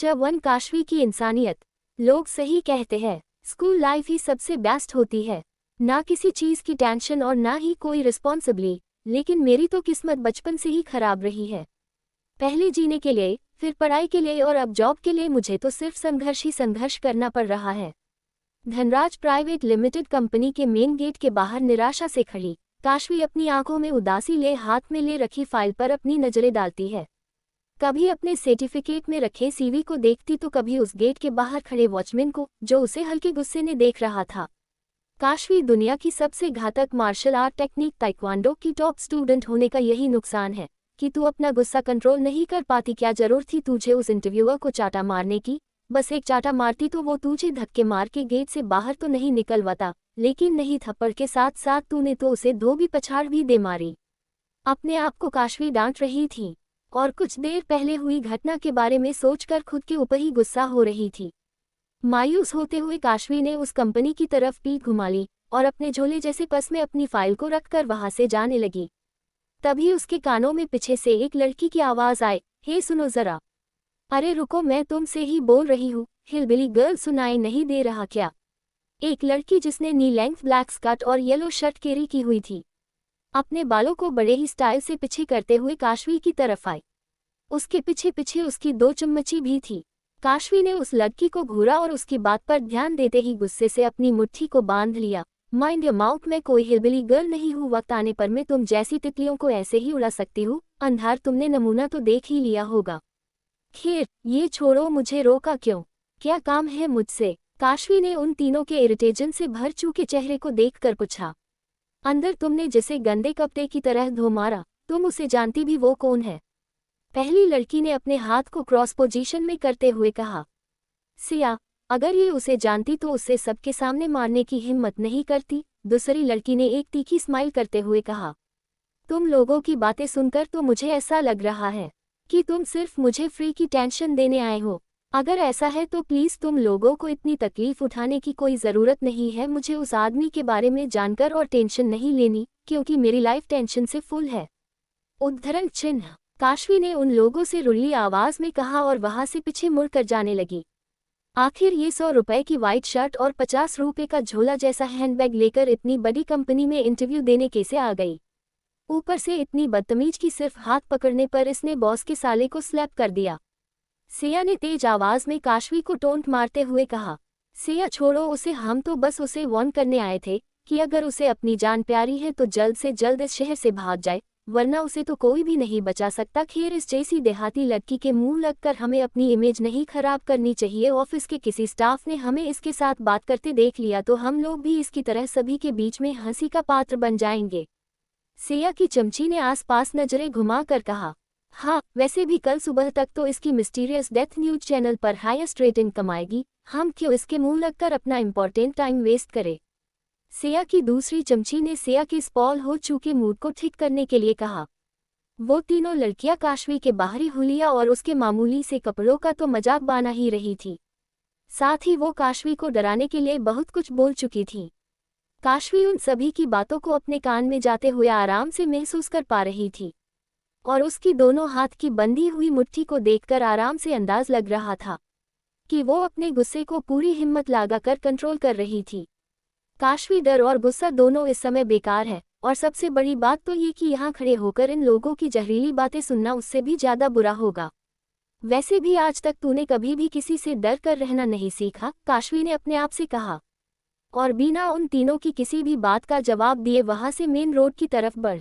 Chapter 1 Kashvi की इंसानियत। लोग सही कहते हैं, स्कूल लाइफ ही सबसे बेस्ट होती है। ना किसी चीज़ की टेंशन और ना ही कोई रिस्पॉन्सिबिलिटी, लेकिन मेरी तो किस्मत बचपन से ही खराब रही है। पहले जीने के लिए, फिर पढ़ाई के लिए और अब जॉब के लिए मुझे तो सिर्फ संघर्ष ही संघर्ष करना पड़ रहा है। धनराज प्राइवेट लिमिटेड कंपनी के मेन गेट के बाहर निराशा से खड़ी काशवी अपनी आंखों में उदासी ले हाथ में ले रखी फाइल पर अपनी नजरें डालती है। कभी अपने सर्टिफिकेट में रखे सीवी को देखती तो कभी उस गेट के बाहर खड़े वॉचमैन को, जो उसे हल्के गुस्से ने देख रहा था। काशवी, दुनिया की सबसे घातक मार्शल आर्ट टेक्निक ताइक्वांडो की टॉप स्टूडेंट होने का यही नुकसान है कि तू अपना गुस्सा कंट्रोल नहीं कर पाती। क्या जरूरत थी तुझे उस इंटरव्यूअर को चाटा मारने की? बस एक चाटा मारती तो वो तुझे धक्के मार के गेट से बाहर तो नहीं निकलवाता, लेकिन नहीं, थप्पड़ के साथ साथ तूने तो उसे धोबी पछाड़ भी दे मारी। अपने आप को काशवी डांट रही थी और कुछ देर पहले हुई घटना के बारे में सोचकर खुद के ऊपर ही गुस्सा हो रही थी। मायूस होते हुए काशवी ने उस कंपनी की तरफ पीठ घुमा ली और अपने झोले जैसे पर्स में अपनी फाइल को रखकर वहां से जाने लगी। तभी उसके कानों में पीछे से एक लड़की की आवाज आई, हे सुनो जरा। अरे रुको, मैं तुमसे ही बोल रही हूँ, हिलबिली गर्ल, सुनाई नहीं दे रहा क्या? एक लड़की जिसने नी लेंथ ब्लैक स्कर्ट और येलो शर्ट कैरी की हुई थी, अपने बालों को बड़े ही स्टाइल से पीछे करते हुए काशवी की तरफ आई। उसके पीछे पीछे उसकी दो चम्मची भी थी। काशवी ने उस लड़की को घूरा और उसकी बात पर ध्यान देते ही गुस्से से अपनी मुट्ठी को बांध लिया। माइंड योर माउथ, मैं कोई हिलबिली गर्ल नहीं हूँ। वक्त आने पर मैं तुम जैसी तितलियों को ऐसे ही उड़ा सकती हूँ। अंधार, तुमने नमूना तो देख ही लिया होगा। खैर, ये छोड़ो, मुझे रोका क्यों? क्या काम है मुझसे? काशवी ने उन तीनों के इरिटेशन से भर चुके चेहरे को देखकर पूछा। अंदर तुमने जिसे गंदे कपड़े की तरह धो मारा, तुम उसे जानती भी? वो कौन है? पहली लड़की ने अपने हाथ को क्रॉस पोजीशन में करते हुए कहा। सिया, अगर ये उसे जानती तो उससे सबके सामने मारने की हिम्मत नहीं करती। दूसरी लड़की ने एक तीखी स्माइल करते हुए कहा। तुम लोगों की बातें सुनकर तो मुझे ऐसा लग रहा है कि तुम सिर्फ मुझे फ्री की टेंशन देने आए हो। अगर ऐसा है तो प्लीज़ तुम लोगों को इतनी तकलीफ उठाने की कोई ज़रूरत नहीं है। मुझे उस आदमी के बारे में जानकर और टेंशन नहीं लेनी, क्योंकि मेरी लाइफ टेंशन से फुल है। उद्धरण चिन्ह। काशवी ने उन लोगों से रुल्ली आवाज़ में कहा और वहां से पीछे मुड़कर जाने लगी। आखिर ये 100 रुपए की वाइट शर्ट और 50 रुपए का झोला जैसा हैंडबैग लेकर इतनी बड़ी कंपनी में इंटरव्यू देने कैसे आ गई? ऊपर से इतनी बदतमीज कि सिर्फ हाथ पकड़ने पर इसने बॉस के साले को स्लैप कर दिया। सिया ने तेज आवाज में काशवी को टोंट मारते हुए कहा। सिया, छोड़ो उसे, हम तो बस उसे वार्न करने आए थे कि अगर उसे अपनी जान प्यारी है तो जल्द से जल्द इस शहर से भाग जाए, वरना उसे तो कोई भी नहीं बचा सकता। खैर, इस जैसी देहाती लड़की के मुंह लगकर हमें अपनी इमेज नहीं खराब करनी चाहिए। ऑफिस के किसी स्टाफ ने हमें इसके साथ बात करते देख लिया तो हम लोग भी इसकी तरह सभी के बीच में हंसी का पात्र बन जाएंगे। सिया की चमची ने आसपास नजरें घुमाकर कहा। हाँ, वैसे भी कल सुबह तक तो इसकी मिस्टीरियस डेथ न्यूज चैनल पर हाईएस्ट रेटिंग कमाएगी। हम क्यों इसके मुंह लगकर अपना इंपॉर्टेंट टाइम वेस्ट करें? सिया की दूसरी चमची ने सिया के स्पॉल हो चुके मूड को ठीक करने के लिए कहा। वो तीनों लड़कियां काशवी के बाहरी हुलिया और उसके मामूली से कपड़ों का तो मजाक बना ही रही थी, साथ ही वो काशवी को डराने के लिए बहुत कुछ बोल चुकी थी। काशवी उन सभी की बातों को अपने कान में जाते हुए आराम से महसूस कर पा रही थी और उसकी दोनों हाथ की बंधी हुई मुट्ठी को देखकर आराम से अंदाज लग रहा था कि वो अपने गुस्से को पूरी हिम्मत लगाकर कंट्रोल कर रही थी। काशवी, डर और गुस्सा दोनों इस समय बेकार है, और सबसे बड़ी बात तो ये कि यहाँ खड़े होकर इन लोगों की जहरीली बातें सुनना उससे भी ज़्यादा बुरा होगा। वैसे भी आज तक तूने कभी भी किसी से डर कर रहना नहीं सीखा, काशवी ने अपने आप से कहा, और बिना उन तीनों की किसी भी बात का जवाब दिए वहां से मेन रोड की तरफ बढ़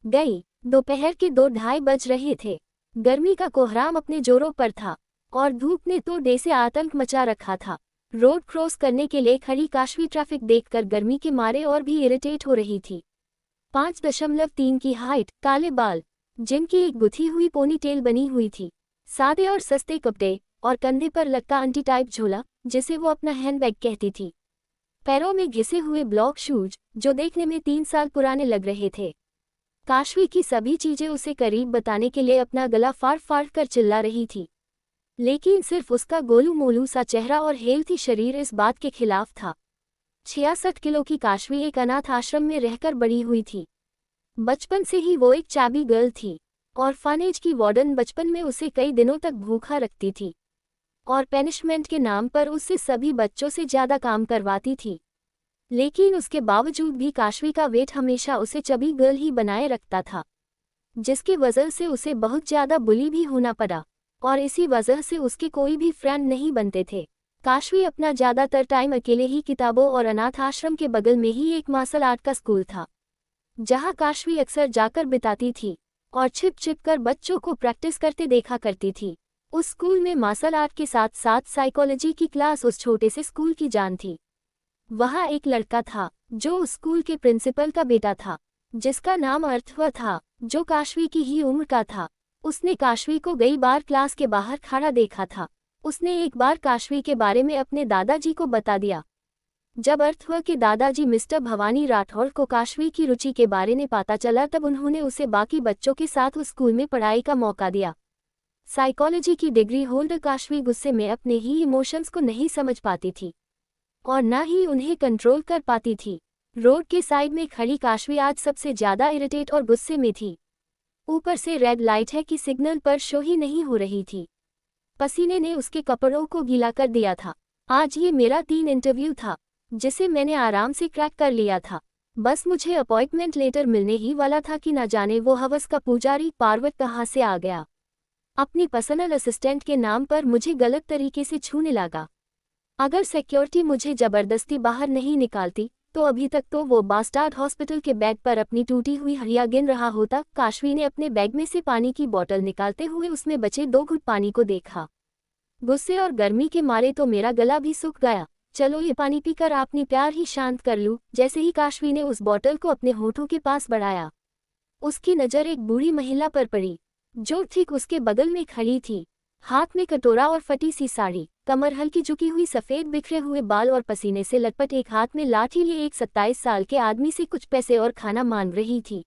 गई। दोपहर के 2-2:30 बज रहे थे। गर्मी का कोहराम अपने जोरों पर था और धूप ने तो डे से आतंक मचा रखा था। रोड क्रॉस करने के लिए खड़ी काशवी ट्रैफिक देखकर गर्मी के मारे और भी इरिटेट हो रही थी। 5.3 की हाइट, काले बाल, जिनकी एक गुथी हुई पोनीटेल बनी हुई थी, सादे और सस्ते कपड़े और कंधे पर लगता अंटी टाइप झोला जिसे वो अपना हैंडबैग कहती थी। पैरों में घिसे हुए ब्लॉक शूज जो देखने में 3 साल पुराने लग रहे थे। काशवी की सभी चीजें उसे करीब बताने के लिए अपना गला फाड़ फाड़ कर चिल्ला रही थी, लेकिन सिर्फ उसका गोलू मोलू सा चेहरा और हेल्थी शरीर इस बात के खिलाफ था। 66 किलो की काशवी एक अनाथ आश्रम में रहकर बड़ी हुई थी। बचपन से ही वो एक चाबी गर्ल थी और ऑर्फनेज की वार्डन बचपन में उसे कई दिनों तक भूखा रखती थी। और पेनिशमेंट के नाम पर उससे सभी बच्चों से ज़्यादा काम करवाती थी। लेकिन उसके बावजूद भी काशवी का वेट हमेशा उसे चबी गर्ल ही बनाए रखता था, जिसकी वजह से उसे बहुत ज़्यादा बुली भी होना पड़ा और इसी वजह से उसके कोई भी फ्रेंड नहीं बनते थे। काशवी अपना ज़्यादातर टाइम अकेले ही किताबों और अनाथ आश्रम के बगल में ही एक मार्शल आर्ट का स्कूल था, जहां काशवी अक्सर जाकर बिताती थी और छिप छिप कर बच्चों को प्रैक्टिस करते देखा करती थी। उस स्कूल में मार्शल आर्ट के साथ साथ साइकोलॉजी की क्लास उस छोटे से स्कूल की जान थी। वहाँ एक लड़का था जो उस स्कूल के प्रिंसिपल का बेटा था, जिसका नाम अर्थव था, जो काशवी की ही उम्र का था। उसने काशवी को कई बार क्लास के बाहर खड़ा देखा था। उसने एक बार काशवी के बारे में अपने दादाजी को बता दिया। जब अर्थव के दादाजी मिस्टर भवानी राठौड़ को काशवी की रुचि के बारे में पता चला, तब उन्होंने उसे बाकी बच्चों के साथ उस स्कूल में पढ़ाई का मौका दिया। साइकोलॉजी की डिग्री होल्डर काशवी गुस्से में अपने ही इमोशंस को नहीं समझ पाती थी और न ही उन्हें कंट्रोल कर पाती थी। रोड के साइड में खड़ी काशवी आज सबसे ज्यादा इरिटेट और गुस्से में थी। ऊपर से रेड लाइट है कि सिग्नल पर शो ही नहीं हो रही थी। पसीने ने उसके कपड़ों को गीला कर दिया था। आज ये मेरा 3 इंटरव्यू था, जिसे मैंने आराम से क्रैक कर लिया था। बस मुझे अपॉइंटमेंट लेटर मिलने ही वाला था कि न जाने वो हवस का पुजारी पार्वत कहाँ से आ गया। अपनी पर्सनल असिस्टेंट के नाम पर मुझे गलत तरीके से छूने लगा। अगर सिक्योरिटी मुझे जबरदस्ती बाहर नहीं निकालती तो अभी तक तो वो बास्टार्ड हॉस्पिटल के बेड पर अपनी टूटी हुई हड्डियां गिन रहा होता। काशवी ने अपने बैग में से पानी की बोतल निकालते हुए उसमें बचे 2 घुट पानी को देखा। गुस्से और गर्मी के मारे तो मेरा गला भी सूख गया। चलो ये पानी पीकर अपनी प्यार ही शांत कर लूं। जैसे ही काशवी ने उस बोतल को अपने होठों के पास बढ़ाया, उसकी नज़र एक बूढ़ी महिला पर पड़ी, जो ठीक उसके बगल में खड़ी थी। हाथ में कटोरा और फटी सी साड़ी, कमर हल्की झुकी हुई, सफ़ेद बिखरे हुए बाल और पसीने से लटपट एक हाथ में लाठी लिए एक 27 साल के आदमी से कुछ पैसे और खाना मांग रही थी।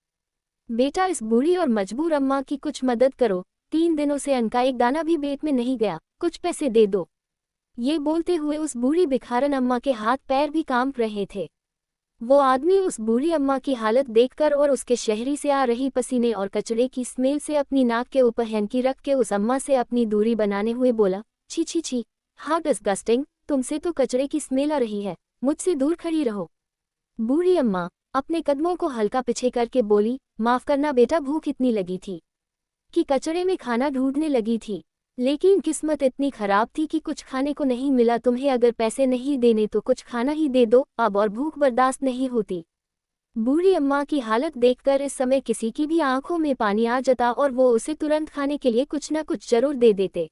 बेटा, इस बूढ़ी और मजबूर अम्मा की कुछ मदद करो। 3 दिनों से अन्न का एक दाना भी पेट में नहीं गया, कुछ पैसे दे दो। ये बोलते हुए उस बूढ़ी भिखारन अम्मा के हाथ पैर भी कांप रहे थे। वो आदमी उस बूढ़ी अम्मा की हालत देखकर और उसके शहरी से आ रही पसीने और कचरे की स्मेल से अपनी नाक के ऊपर हैंकी रख के उस अम्मा से अपनी दूरी बनाने हुए बोला, छी छी छी, हाउ डिस्गस्टिंग, तुमसे तो कचरे की स्मेल आ रही है, मुझसे दूर खड़ी रहो। बूढ़ी अम्मा अपने कदमों को हल्का पीछे करके बोली, माफ करना बेटा, भूख इतनी लगी थी कि कचरे में खाना ढूंढने लगी थी, लेकिन किस्मत इतनी खराब थी कि कुछ खाने को नहीं मिला। तुम्हें अगर पैसे नहीं देने तो कुछ खाना ही दे दो, अब और भूख बर्दाश्त नहीं होती। बूढ़ी अम्मा की हालत देखकर इस समय किसी की भी आंखों में पानी आ जाता और वो उसे तुरंत खाने के लिए कुछ न कुछ जरूर दे देते।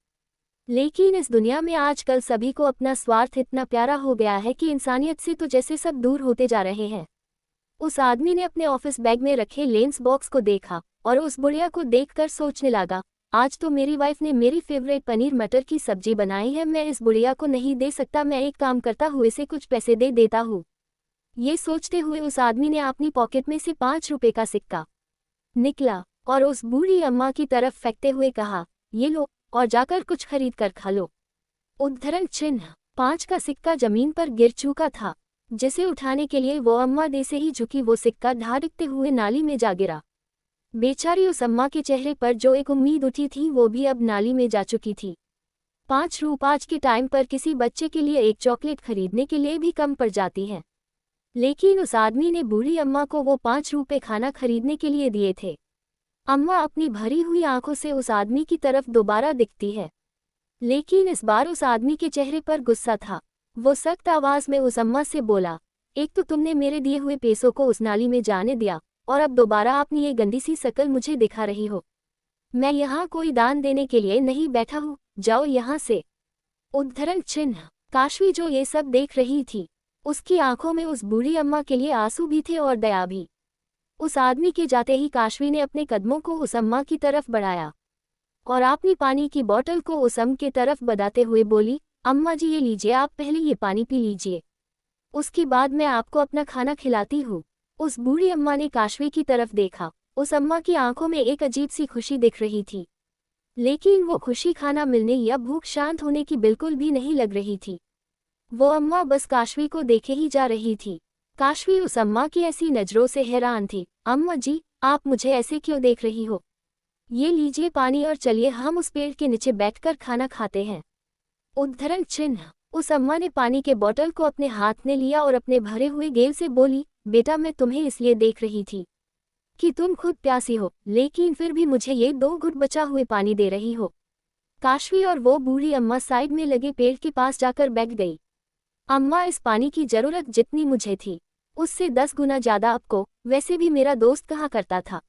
लेकिन इस दुनिया में आजकल सभी को अपना स्वार्थ इतना प्यारा हो गया है कि इंसानियत से तो जैसे सब दूर होते जा रहे हैं। उस आदमी ने अपने ऑफिस बैग में रखे लेंस बॉक्स को देखा और उस बुढ़िया को देखकर सोचने लगा, आज तो मेरी वाइफ ने मेरी फेवरेट पनीर मटर की सब्जी बनाई है, मैं इस बुढ़िया को नहीं दे सकता, मैं एक काम करता हूँ, इसे कुछ पैसे दे देता हूँ। ये सोचते हुए उस आदमी ने अपनी पॉकेट में से 5 रुपए का सिक्का निकला और उस बूढ़ी अम्मा की तरफ फेंकते हुए कहा, ये लो और जाकर कुछ खरीद कर खा लो। उद्धरण चिन्ह 5 का सिक्का जमीन पर गिर चुका था, जिसे उठाने के लिए वो अम्मा दे से ही झुकी, वो सिक्का ढारकते हुए नाली में जा गिरा। बेचारी उस अम्मा के चेहरे पर जो एक उम्मीद उठी थी वो भी अब नाली में जा चुकी थी। 5 रुपए आज के टाइम पर किसी बच्चे के लिए एक चॉकलेट खरीदने के लिए भी कम पड़ जाती है, लेकिन उस आदमी ने बूढ़ी अम्मा को वो 5 रुपए खाना खरीदने के लिए दिए थे। अम्मा अपनी भरी हुई आंखों से उस आदमी की तरफ दोबारा दिखती है, लेकिन इस बार उस आदमी के चेहरे पर गुस्सा था। वो सख्त आवाज में उस अम्मा से बोला, एक तो तुमने मेरे दिए हुए पैसों को उस नाली में जाने दिया और अब दोबारा अपनी ये गंदी सी शक्ल मुझे दिखा रही हो। मैं यहाँ कोई दान देने के लिए नहीं बैठा हूँ, जाओ यहाँ से। उद्धरण चिन्ह काशवी जो ये सब देख रही थी, उसकी आंखों में उस बूढ़ी अम्मा के लिए आंसू भी थे और दया भी। उस आदमी के जाते ही काशवी ने अपने कदमों को उस अम्मा की तरफ बढ़ाया और अपनी पानी की बोतल को उस अम्मा की तरफ बढ़ाते हुए बोली, अम्मा जी ये लीजिए, आप पहले ये पानी पी लीजिए, उसके बाद मैं आपको अपना खाना खिलाती हूँ। उस बूढ़ी अम्मा ने काशवी की तरफ देखा। उस अम्मा की आंखों में एक अजीब सी खुशी दिख रही थी, लेकिन वो खुशी खाना मिलने या भूख शांत होने की बिल्कुल भी नहीं लग रही थी। वो अम्मा बस काशवी को देखे ही जा रही थी। काशवी उस अम्मा की ऐसी नज़रों से हैरान थी। अम्मा जी, आप मुझे ऐसे क्यों देख रही हो? ये लीजिए पानी और चलिए हम उस पेड़ के नीचे बैठकर खाना खाते हैं। उद्धरण चिन्ह। उस अम्मा ने पानी के बोतल को अपने हाथ में लिया और अपने भरे हुए गेल से बोली, बेटा मैं तुम्हें इसलिए देख रही थी कि तुम खुद प्यासी हो, लेकिन फिर भी मुझे ये 2 घुट बचा हुए पानी दे रही हो। काशवी और वो बूढ़ी अम्मा साइड में लगे पेड़ के पास जाकर बैठ गई। अम्मा, इस पानी की जरूरत जितनी मुझे थी उससे 10 गुना ज्यादा आपको, वैसे भी मेरा दोस्त कहा करता था,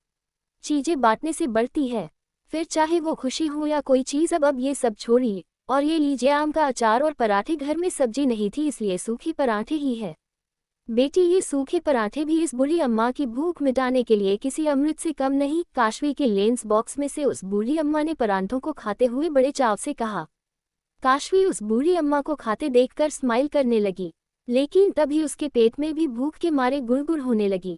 चीजें बांटने से बढ़ती है, फिर चाहे वो खुशी हो या कोई चीज। अब ये सब छोड़िए और ये लीजिए आम का अचार और पराठे। घर में सब्जी नहीं थी इसलिए सूखे पराठे ही है। बेटी, ये सूखे पराठे भी इस बूढ़ी अम्मा की भूख मिटाने के लिए किसी अमृत से कम नहीं। काशवी के लेंस बॉक्स में से उस बूढ़ी अम्मा ने पराठों को खाते हुए बड़े चाव से कहा। काशवी उस बूढ़ी अम्मा को खाते देखकर स्माइल करने लगी, लेकिन तभी उसके पेट में भी भूख के मारे गुड़गुड़ होने लगी,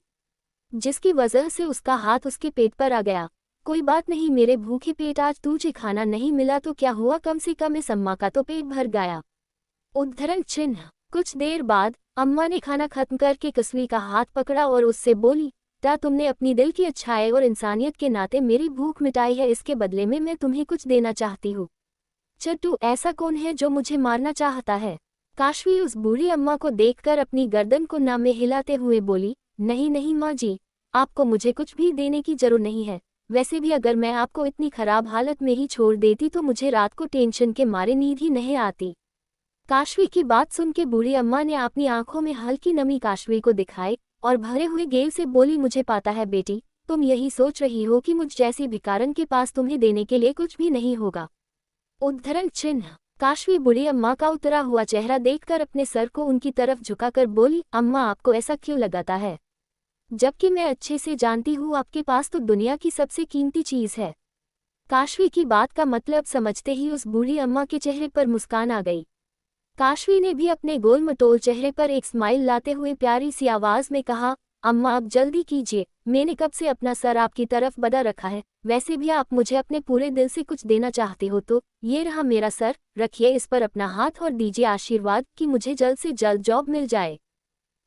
जिसकी वजह से उसका हाथ उसके पेट पर आ गया। कोई बात नहीं मेरे भूखे पेट, आज तुझे खाना नहीं मिला तो क्या हुआ, कम से कम इस अम्मा का तो पेट भर गया। उद्धरण चिन्ह। कुछ देर बाद अम्मा ने खाना खत्म करके काशवी का हाथ पकड़ा और उससे बोली, ता तुमने अपनी दिल की अच्छाई और इंसानियत के नाते मेरी भूख मिटाई है, इसके बदले में मैं तुम्हें कुछ देना चाहती हूँ। चट्टू, ऐसा कौन है जो मुझे मारना चाहता है? काशवी उस बूढ़ी अम्मा को देखकर अपनी गर्दन को ना में हिलाते हुए बोली, नहीं नहीं माँ जी, आपको मुझे कुछ भी देने की जरूरत नहीं है। वैसे भी अगर मैं आपको इतनी खराब हालत में ही छोड़ देती तो मुझे रात को टेंशन के मारे नींद ही नहीं आती। काशवी की बात सुन के बूढ़ी अम्मा ने अपनी आंखों में हल्की नमी काशवी को दिखाई और भरे हुए गेल से बोली, मुझे पता है बेटी, तुम यही सोच रही हो कि मुझ जैसी भिखारन के पास तुम्हें देने के लिए कुछ भी नहीं होगा। उद्धरण चिन्ह। काशवी बूढ़ी अम्मा का उतरा हुआ चेहरा देखकर अपने सर को उनकी तरफ झुकाकर बोली, अम्मा आपको ऐसा क्यों लगाता है, जबकि मैं अच्छे से जानती हूँ आपके पास तो दुनिया की सबसे कीमती चीज है। काशवी की बात का मतलब समझते ही उस बूढ़ी अम्मा के चेहरे पर मुस्कान आ गई। काशवी ने भी अपने गोल मटोल चेहरे पर एक स्माइल लाते हुए प्यारी सी आवाज में कहा, अम्मा अब जल्दी कीजिए, मैंने कब से अपना सर आपकी तरफ बढ़ा रखा है। वैसे भी आप मुझे अपने पूरे दिल से कुछ देना चाहते हो तो ये रहा मेरा सर, रखिए इस पर अपना हाथ और दीजिए आशीर्वाद कि मुझे जल्द से जल्द जॉब मिल जाए।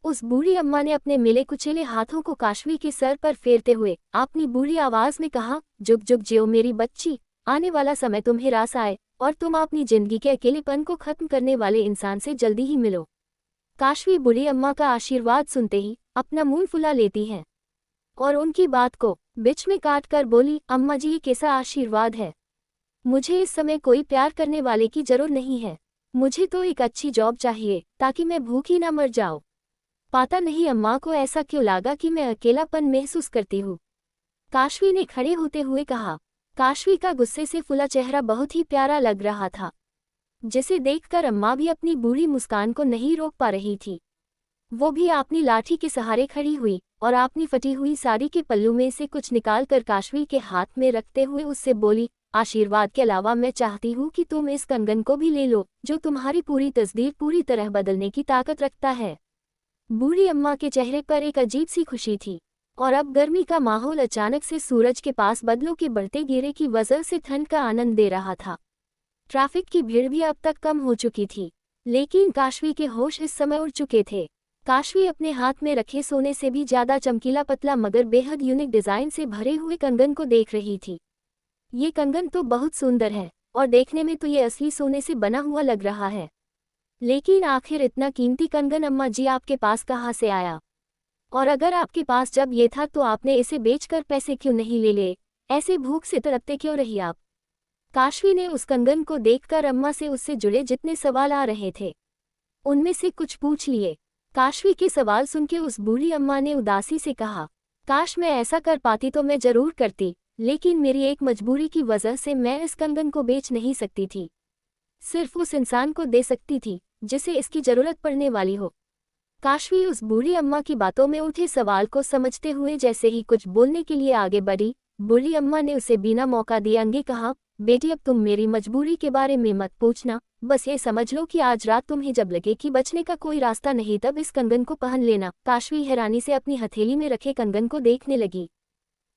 उस बूढ़ी अम्मा ने अपने मिले कुचले हाथों को काशवी के सर पर फेरते हुए अपनी बूढ़ी आवाज में कहा, जुग जुग जियो मेरी बच्ची, आने वाला समय तुम्हें रास आए और तुम अपनी जिंदगी के अकेलेपन को खत्म करने वाले इंसान से जल्दी ही मिलो। काशवी बूढ़ी अम्मा का आशीर्वाद सुनते ही अपना मुंह फुला लेती है और उनकी बात को बीच में काट कर बोली, अम्मा जी ये कैसा आशीर्वाद है, मुझे इस समय कोई प्यार करने वाले की जरूरत नहीं है, मुझे तो एक अच्छी जॉब चाहिए ताकि मैं भूखी ना मर जाऊं। पता नहीं अम्मा को ऐसा क्यों लगा कि मैं अकेलापन महसूस करती हूँ। काशवी ने खड़े होते हुए कहा। काशवी का गुस्से से फुला चेहरा बहुत ही प्यारा लग रहा था, जिसे देखकर अम्मा भी अपनी बूढ़ी मुस्कान को नहीं रोक पा रही थी। वो भी अपनी लाठी के सहारे खड़ी हुई और अपनी फटी हुई साड़ी के पल्लू में से कुछ निकालकर काशवी के हाथ में रखते हुए उससे बोली, आशीर्वाद के अलावा मैं चाहती हूँ कि तुम इस कंगन को भी ले लो जो तुम्हारी पूरी तस्दीर पूरी तरह बदलने की ताकत रखता है। बूढ़ी अम्मा के चेहरे पर एक अजीब सी खुशी थी और अब गर्मी का माहौल अचानक से सूरज के पास बादलों के बढ़ते घेरे की वजह से ठंड का आनंद दे रहा था। ट्रैफिक की भीड़ भी अब तक कम हो चुकी थी, लेकिन काशवी के होश इस समय उड़ चुके थे। काशवी अपने हाथ में रखे सोने से भी ज्यादा चमकीला पतला मगर बेहद यूनिक डिजाइन से भरे हुए कंगन को देख रही थी। ये कंगन तो बहुत सुंदर है और देखने में तो ये असली सोने से बना हुआ लग रहा है, लेकिन आखिर इतना कीमती कंगन अम्मा जी आपके पास कहाँ से आया? और अगर आपके पास जब ये था तो आपने इसे बेचकर पैसे क्यों नहीं ले लिए? ऐसे भूख से तड़पते क्यों रही आप? काशवी ने उस कंगन को देखकर अम्मा से उससे जुड़े जितने सवाल आ रहे थे उनमें से कुछ पूछ लिए। काशवी के सवाल सुनकर उस बूढ़ी अम्मा ने उदासी से कहा, काश मैं ऐसा कर पाती तो मैं जरूर करती, लेकिन मेरी एक मजबूरी की वजह से मैं इस कंगन को बेच नहीं सकती थी। सिर्फ उस इंसान को दे सकती थी जिसे इसकी जरूरत पड़ने वाली हो। काशवी उस बूढ़ी अम्मा की बातों में उठे सवाल को समझते हुए जैसे ही कुछ बोलने के लिए आगे बढ़ी, बूढ़ी अम्मा ने उसे बिना मौका दिए आगे कहा, बेटी अब तुम मेरी मजबूरी के बारे में मत पूछना, बस ये समझ लो कि आज रात तुम्हें जब लगे कि बचने का कोई रास्ता नहीं तब इस कंगन को पहन लेना। काशवी हैरानी से अपनी हथेली में रखे कंगन को देखने लगी।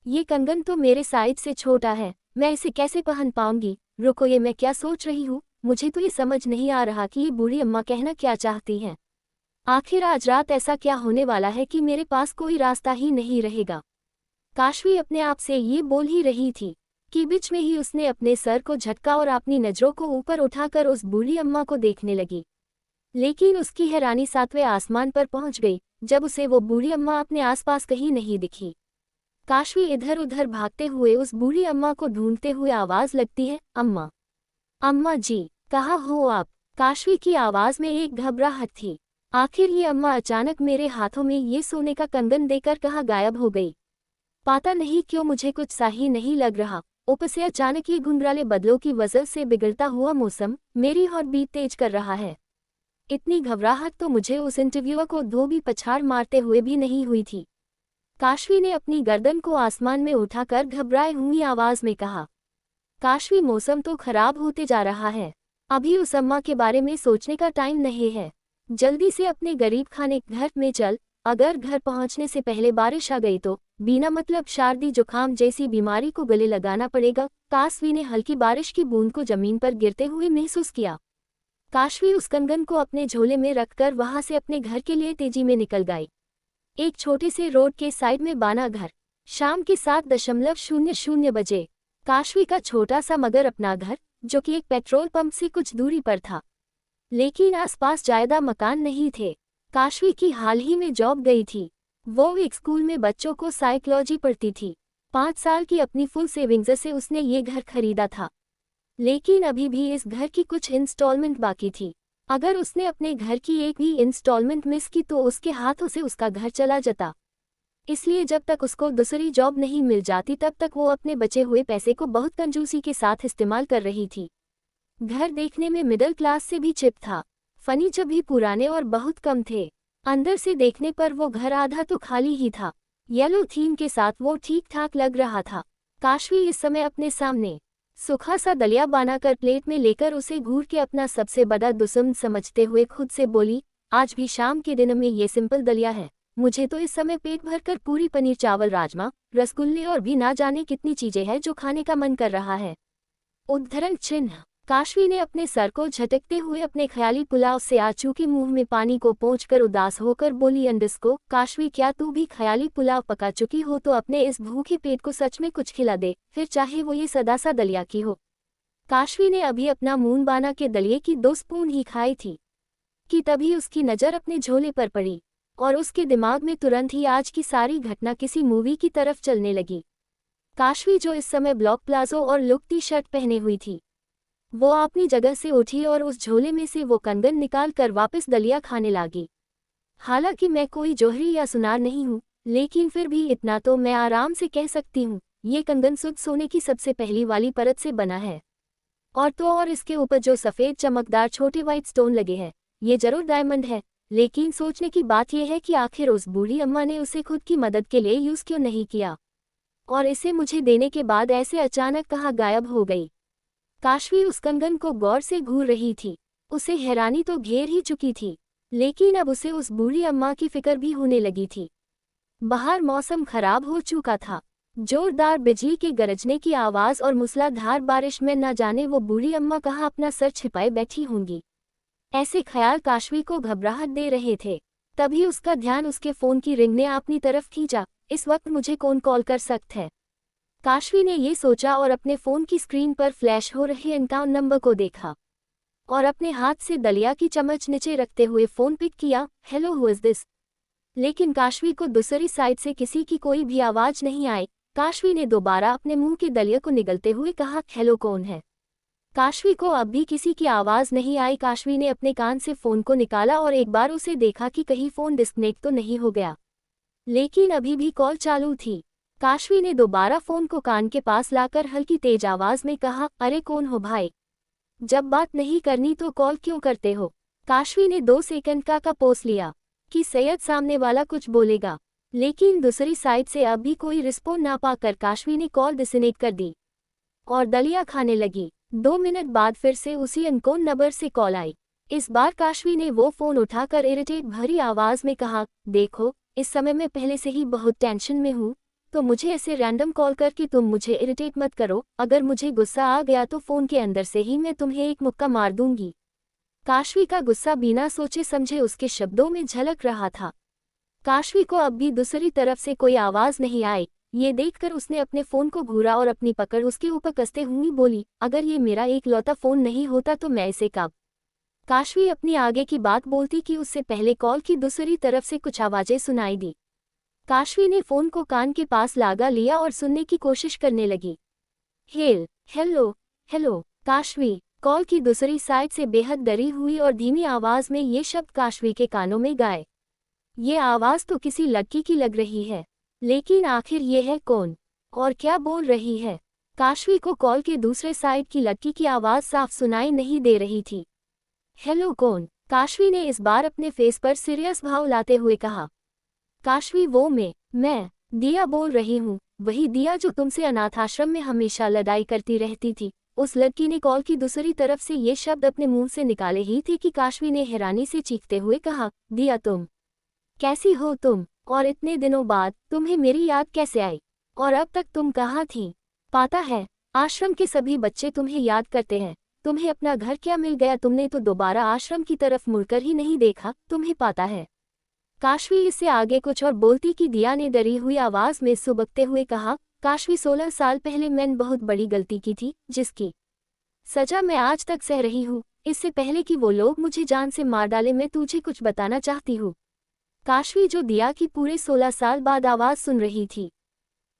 ये कंगन तो मेरे साइज से छोटा है, मैं इसे कैसे पहन पाऊंगी? रुको, ये मैं क्या सोच रही हूँ, मुझे तो ये समझ नहीं आ रहा कि ये बूढ़ी अम्मा कहना क्या चाहती हैं। आखिर आज रात ऐसा क्या होने वाला है कि मेरे पास कोई रास्ता ही नहीं रहेगा? काशवी अपने आप से ये बोल ही रही थी कि बीच में ही उसने अपने सर को झटका और अपनी नजरों को ऊपर उठाकर उस बूढ़ी अम्मा को देखने लगी। लेकिन उसकी हैरानी सातवें आसमान पर पहुंच गई जब उसे वो बूढ़ी अम्मा अपने आसपास कहीं नहीं दिखी। काशवी इधर उधर भागते हुए उस बूढ़ी अम्मा को ढूंढते हुए आवाज लगती है, अम्मा, अम्मा जी, कहाँ हो आप? काशवी की आवाज में एक घबराहट थी। आखिर ये अम्मा अचानक मेरे हाथों में ये सोने का कंगन देकर कहाँ गायब हो गई? पता नहीं क्यों मुझे कुछ सही नहीं लग रहा। ऊपर से अचानक ये घुंघराले बदलों की वजह से बिगड़ता हुआ मौसम मेरी हार्ट बीट तेज कर रहा है। इतनी घबराहट तो मुझे उस इंटरव्यूअर को धोबी पछाड़ मारते हुए भी नहीं हुई थी। काशवी ने अपनी गर्दन को आसमान में उठाकर घबराए हुई आवाज में कहा, काशवी, मौसम तो खराब होते जा रहा है। अभी उस अम्मा के बारे में सोचने का टाइम नहीं है। जल्दी से अपने गरीब खाने घर में चल। अगर घर पहुंचने से पहले बारिश आ गई तो बिना मतलब सर्दी जुकाम जैसी बीमारी को गले लगाना पड़ेगा। काशवी ने हल्की बारिश की बूंद को जमीन पर गिरते हुए महसूस किया। काशवी उस कंगन को अपने झोले में रखकर वहां से अपने घर के लिए तेजी में निकल गई। एक छोटे से रोड के साइड में बना घर। शाम के 7:00 बजे। काशवी का छोटा सा मगर अपना घर, जो कि एक पेट्रोल पंप से कुछ दूरी पर था, लेकिन आसपास ज्यादा मकान नहीं थे। काशवी की हाल ही में जॉब गई थी। वो एक स्कूल में बच्चों को साइकोलॉजी पढ़ती थी। 5 साल की अपनी फुल सेविंग्स से उसने ये घर खरीदा था, लेकिन अभी भी इस घर की कुछ इंस्टॉलमेंट बाकी थी। अगर उसने अपने घर की एक भी इंस्टॉलमेंट मिस की तो उसके हाथों से उसका घर चला जाता। इसलिए जब तक उसको दूसरी जॉब नहीं मिल जाती तब तक वो अपने बचे हुए पैसे को बहुत कंजूसी के साथ इस्तेमाल कर रही थी। घर देखने में मिडिल क्लास से भी चिप था। फर्नीचर भी पुराने और बहुत कम थे। अंदर से देखने पर वो घर आधा तो खाली ही था। येलो थीम के साथ वो ठीक ठाक लग रहा था। काशवी इस समय अपने सामने सूखा सा दलिया बनाकर प्लेट में लेकर उसे घूर के अपना सबसे बड़ा दुश्मन समझते हुए खुद से बोली, आज भी शाम के दिन में ये सिंपल दलिया है। मुझे तो इस समय पेट भरकर पूरी पनीर चावल राजमा रसगुल्ले और भी ना जाने कितनी चीजें हैं जो खाने का मन कर रहा है। उद्धरण चिन्ह। काशवी ने अपने सर को झटकते हुए अपने ख्याली पुलाव से आंसू के मुंह में पानी को पोंछकर उदास होकर बोली, अंडस्को, काशवी, क्या तू भी ख्याली पुलाव पका चुकी हो तो अपने इस भूखे पेट को सच में कुछ खिला दे, फिर चाहे वो ये सदा सा दलिया की हो। काशवी ने अभी अपना मून बाना के दलिये की 2 स्पून ही खाई थी कि तभी उसकी नज़र अपने झोले पर पड़ी और उसके दिमाग में तुरंत ही आज की सारी घटना किसी मूवी की तरफ चलने लगी। काशवी, जो इस समय ब्लॉक प्लाजो और लुक टी शर्ट पहने हुई थी, वो अपनी जगह से उठी और उस झोले में से वो कंगन निकाल कर वापस दलिया खाने लगी। हालांकि मैं कोई जोहरी या सुनार नहीं हूँ, लेकिन फिर भी इतना तो मैं आराम से कह सकती हूँ, ये कंगन शुद्ध सोने की सबसे पहली वाली परत से बना है। और तो और इसके ऊपर जो सफ़ेद चमकदार छोटे वाइट स्टोन लगे हैं, ये जरूर डायमंड है। लेकिन सोचने की बात यह है कि आखिर उस बूढ़ी अम्मा ने उसे खुद की मदद के लिए यूज़ क्यों नहीं किया, और इसे मुझे देने के बाद ऐसे अचानक कहाँ गायब हो गई। काशवी उस कंगन को गौर से घूर रही थी। उसे हैरानी तो घेर ही चुकी थी, लेकिन अब उसे उस बूढ़ी अम्मा की फिक्र भी होने लगी थी। बाहर मौसम खराब हो चुका था। जोरदार बिजली के गरजने की आवाज़ और मूसलाधार बारिश में न जाने वो बूढ़ी अम्मा कहाँ अपना सर छिपाए बैठी होंगी। ऐसे ख्याल काशवी को घबराहट दे रहे थे। तभी उसका ध्यान उसके फ़ोन की रिंग ने अपनी तरफ खींचा। इस वक्त मुझे कौन कॉल कर सकता है? काशवी ने ये सोचा और अपने फ़ोन की स्क्रीन पर फ्लैश हो रहे अकाउंट नंबर को देखा और अपने हाथ से दलिया की चम्मच नीचे रखते हुए फ़ोन पिक किया। Hello, who is this? लेकिन काशवी को दूसरी साइड से किसी की कोई भी आवाज़ नहीं आई। काशवी ने दोबारा अपने मुंह के दलिया को निगलते हुए कहा, हेलो, कौन है? काशवी को अब भी किसी की आवाज़ नहीं आई। काशवी ने अपने कान से फ़ोन को निकाला और एक बार उसे देखा कि कहीं फ़ोन डिस्कनेक्ट तो नहीं हो गया, लेकिन अभी भी कॉल चालू थी। काशवी ने दोबारा फ़ोन को कान के पास लाकर हल्की तेज आवाज़ में कहा, अरे कौन हो भाई? जब बात नहीं करनी तो कॉल क्यों करते हो? काशवी ने 2 सेकंड का पोस लिया कि शायद सामने वाला कुछ बोलेगा, लेकिन दूसरी साइड से अब भी कोई रिस्पॉन्स ना पाकर काशवी ने कॉल डिस्कनेक्ट कर दी और दलिया खाने लगी। 2 मिनट बाद फिर से उसी अननोन नंबर से कॉल आई। इस बार काशवी ने वो फ़ोन उठाकर इरिटेट भरी आवाज़ में कहा, देखो, इस समय मैं पहले से ही बहुत टेंशन में हूँ, तो मुझे ऐसे रैंडम कॉल करके तुम मुझे इरिटेट मत करो। अगर मुझे गुस्सा आ गया तो फ़ोन के अंदर से ही मैं तुम्हें एक मुक्का मार दूंगी। काशवी का गुस्सा बिना सोचे समझे उसके शब्दों में झलक रहा था। काशवी को अब भी दूसरी तरफ से कोई आवाज़ नहीं आई। ये देखकर उसने अपने फ़ोन को घूरा और अपनी पकड़ उसके ऊपर कसते हुए बोली, अगर ये मेरा एक लौता फ़ोन नहीं होता तो मैं इसे कब। काशवी अपनी आगे की बात बोलती कि उससे पहले कॉल की दूसरी तरफ से कुछ आवाज़ें सुनाई दी। काशवी ने फ़ोन को कान के पास लगा लिया और सुनने की कोशिश करने लगी। Hello hello Kashvi. कॉल की दूसरी साइड से बेहद डरी हुई और धीमी आवाज़ में ये शब्द काशवी के कानों में गाए। ये आवाज़ तो किसी लड़की की लग रही है, लेकिन आखिर ये है कौन और क्या बोल रही है? काशवी को कॉल के दूसरे साइड की लड़की की आवाज़ साफ सुनाई नहीं दे रही थी। हेलो कौन? काशवी ने इस बार अपने फेस पर सीरियस भाव लाते हुए कहा। काशवी वो मैं दिया बोल रही हूँ, वही दिया जो तुमसे अनाथाश्रम में हमेशा लड़ाई करती रहती थी। उस लड़की ने कॉल की दूसरी तरफ से ये शब्द अपने मुंह से निकाले ही थे कि काशवी ने हैरानी से चीखते हुए कहा, दिया तुम कैसी हो तुम? और इतने दिनों बाद तुम्हें मेरी याद कैसे आई? और अब तक तुम कहाँ थी? पता है, आश्रम के सभी बच्चे तुम्हें याद करते हैं। तुम्हें अपना घर क्या मिल गया? तुमने तो दोबारा आश्रम की तरफ मुड़कर ही नहीं देखा, तुम्हें पता है। काशवी इससे आगे कुछ और बोलती कि दिया ने डरी हुई आवाज़ में सुबकते हुए कहा, काशवी 16 साल पहले मैंने बहुत बड़ी गलती की थी, जिसकी सजा मैं आज तक सह रही हूँ। इससे पहले कि वो लोग मुझे जान से मार डाले, मैं तुझे कुछ बताना चाहती हूँ। काशवी जो दिया की पूरे 16 साल बाद आवाज़ सुन रही थी,